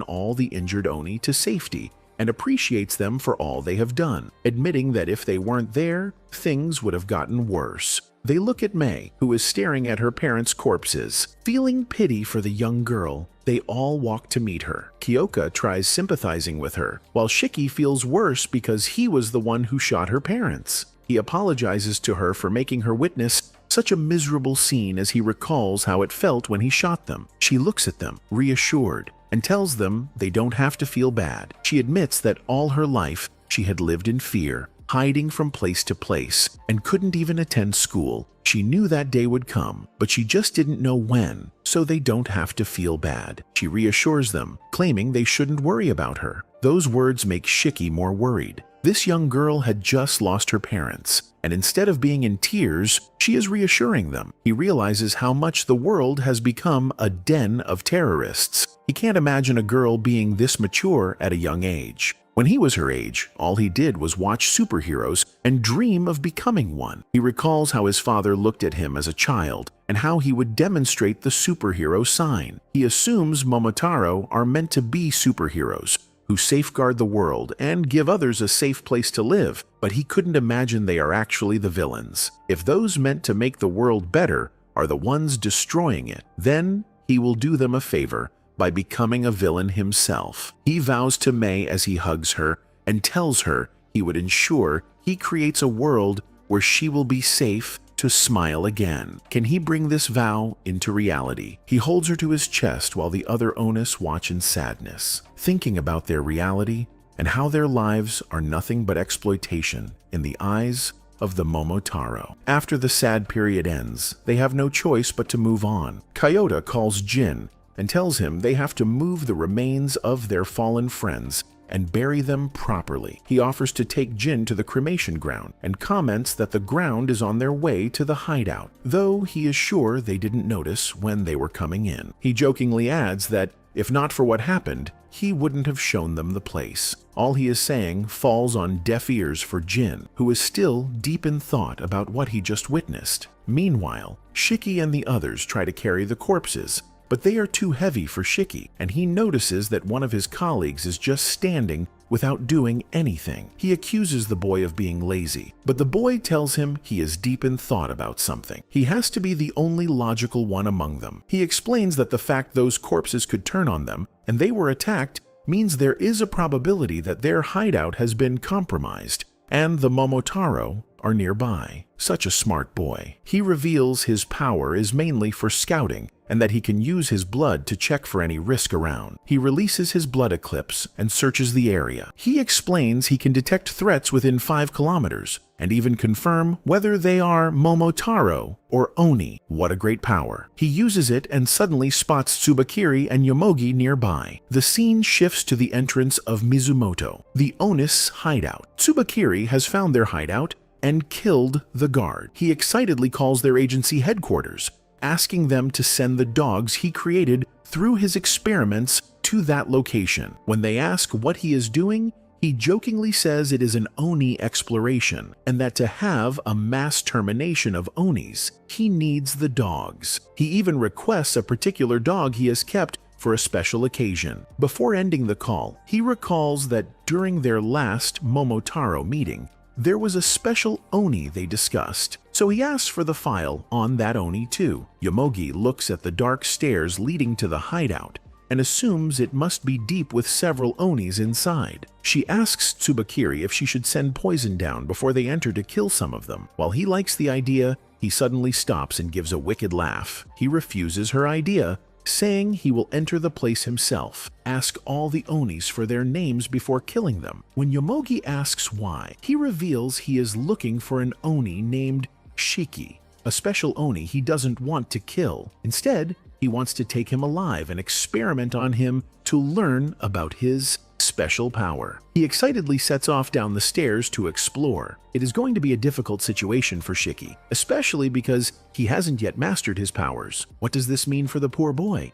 all the injured Oni to safety and appreciates them for all they have done, admitting that if they weren't there, things would have gotten worse. They look at Mei, who is staring at her parents' corpses. Feeling pity for the young girl, they all walk to meet her. Kyoka tries sympathizing with her, while Shiki feels worse because he was the one who shot her parents. He apologizes to her for making her witness such a miserable scene as he recalls how it felt when he shot them. She looks at them, reassured, and tells them they don't have to feel bad. She admits that all her life she had lived in fear, hiding from place to place, and couldn't even attend school. She knew that day would come, but she just didn't know when, so they don't have to feel bad. She reassures them, claiming they shouldn't worry about her. Those words make Shiki more worried. This young girl had just lost her parents, and instead of being in tears, she is reassuring them. He realizes how much the world has become a den of terrorists. He can't imagine a girl being this mature at a young age. When he was her age, all he did was watch superheroes and dream of becoming one. He recalls how his father looked at him as a child and how he would demonstrate the superhero sign. He assumes Momotaro are meant to be superheroes who safeguard the world and give others a safe place to live, but he couldn't imagine they are actually the villains. If those meant to make the world better are the ones destroying it, then he will do them a favor by becoming a villain himself. He vows to Mei as he hugs her and tells her he would ensure he creates a world where she will be safe to smile again. Can he bring this vow into reality? He holds her to his chest while the other Onis watch in sadness, thinking about their reality and how their lives are nothing but exploitation in the eyes of the Momotaro. After the sad period ends, they have no choice but to move on. Kyoto calls Jin and tells him they have to move the remains of their fallen friends and bury them properly. He offers to take Jin to the cremation ground and comments that the ground is on their way to the hideout, though he is sure they didn't notice when they were coming in. He jokingly adds that if not for what happened, he wouldn't have shown them the place. All he is saying falls on deaf ears for Jin, who is still deep in thought about what he just witnessed. Meanwhile, Shiki and the others try to carry the corpses, but they are too heavy for Shiki, and he notices that one of his colleagues is just standing without doing anything. He accuses the boy of being lazy, but the boy tells him he is deep in thought about something. He has to be the only logical one among them. He explains that the fact those corpses could turn on them and they were attacked means there is a probability that their hideout has been compromised, and the Momotaro are nearby. Such a smart boy. He reveals his power is mainly for scouting and that he can use his blood to check for any risk around. He releases his blood eclipse and searches the area. He explains he can detect threats within 5 kilometers and even confirm whether they are Momotaro or Oni. What a great power. He uses it and suddenly spots Tsubakiri and Yomogi nearby. The scene shifts to the entrance of Mizumoto, the Onis hideout. Tsubakiri has found their hideout and killed the guard. He excitedly calls their agency headquarters, asking them to send the dogs he created through his experiments to that location. When they ask what he is doing, he jokingly says it is an Oni exploration, and that to have a mass termination of Onis, he needs the dogs. He even requests a particular dog he has kept for a special occasion. Before ending the call, he recalls that during their last Momotaro meeting, there was a special Oni they discussed, so he asks for the file on that Oni too. Yomogi looks at the dark stairs leading to the hideout and assumes it must be deep with several Onis inside. She asks Tsubakiri if she should send poison down before they enter to kill some of them. While he likes the idea, he suddenly stops and gives a wicked laugh. He refuses her idea, saying he will enter the place himself, ask all the Onis for their names before killing them. When Yomogi asks why, he reveals he is looking for an Oni named Shiki, a special Oni he doesn't want to kill. Instead, he wants to take him alive and experiment on him to learn about his special power. He excitedly sets off down the stairs to explore. It is going to be a difficult situation for Shiki, especially because he hasn't yet mastered his powers. What does this mean for the poor boy?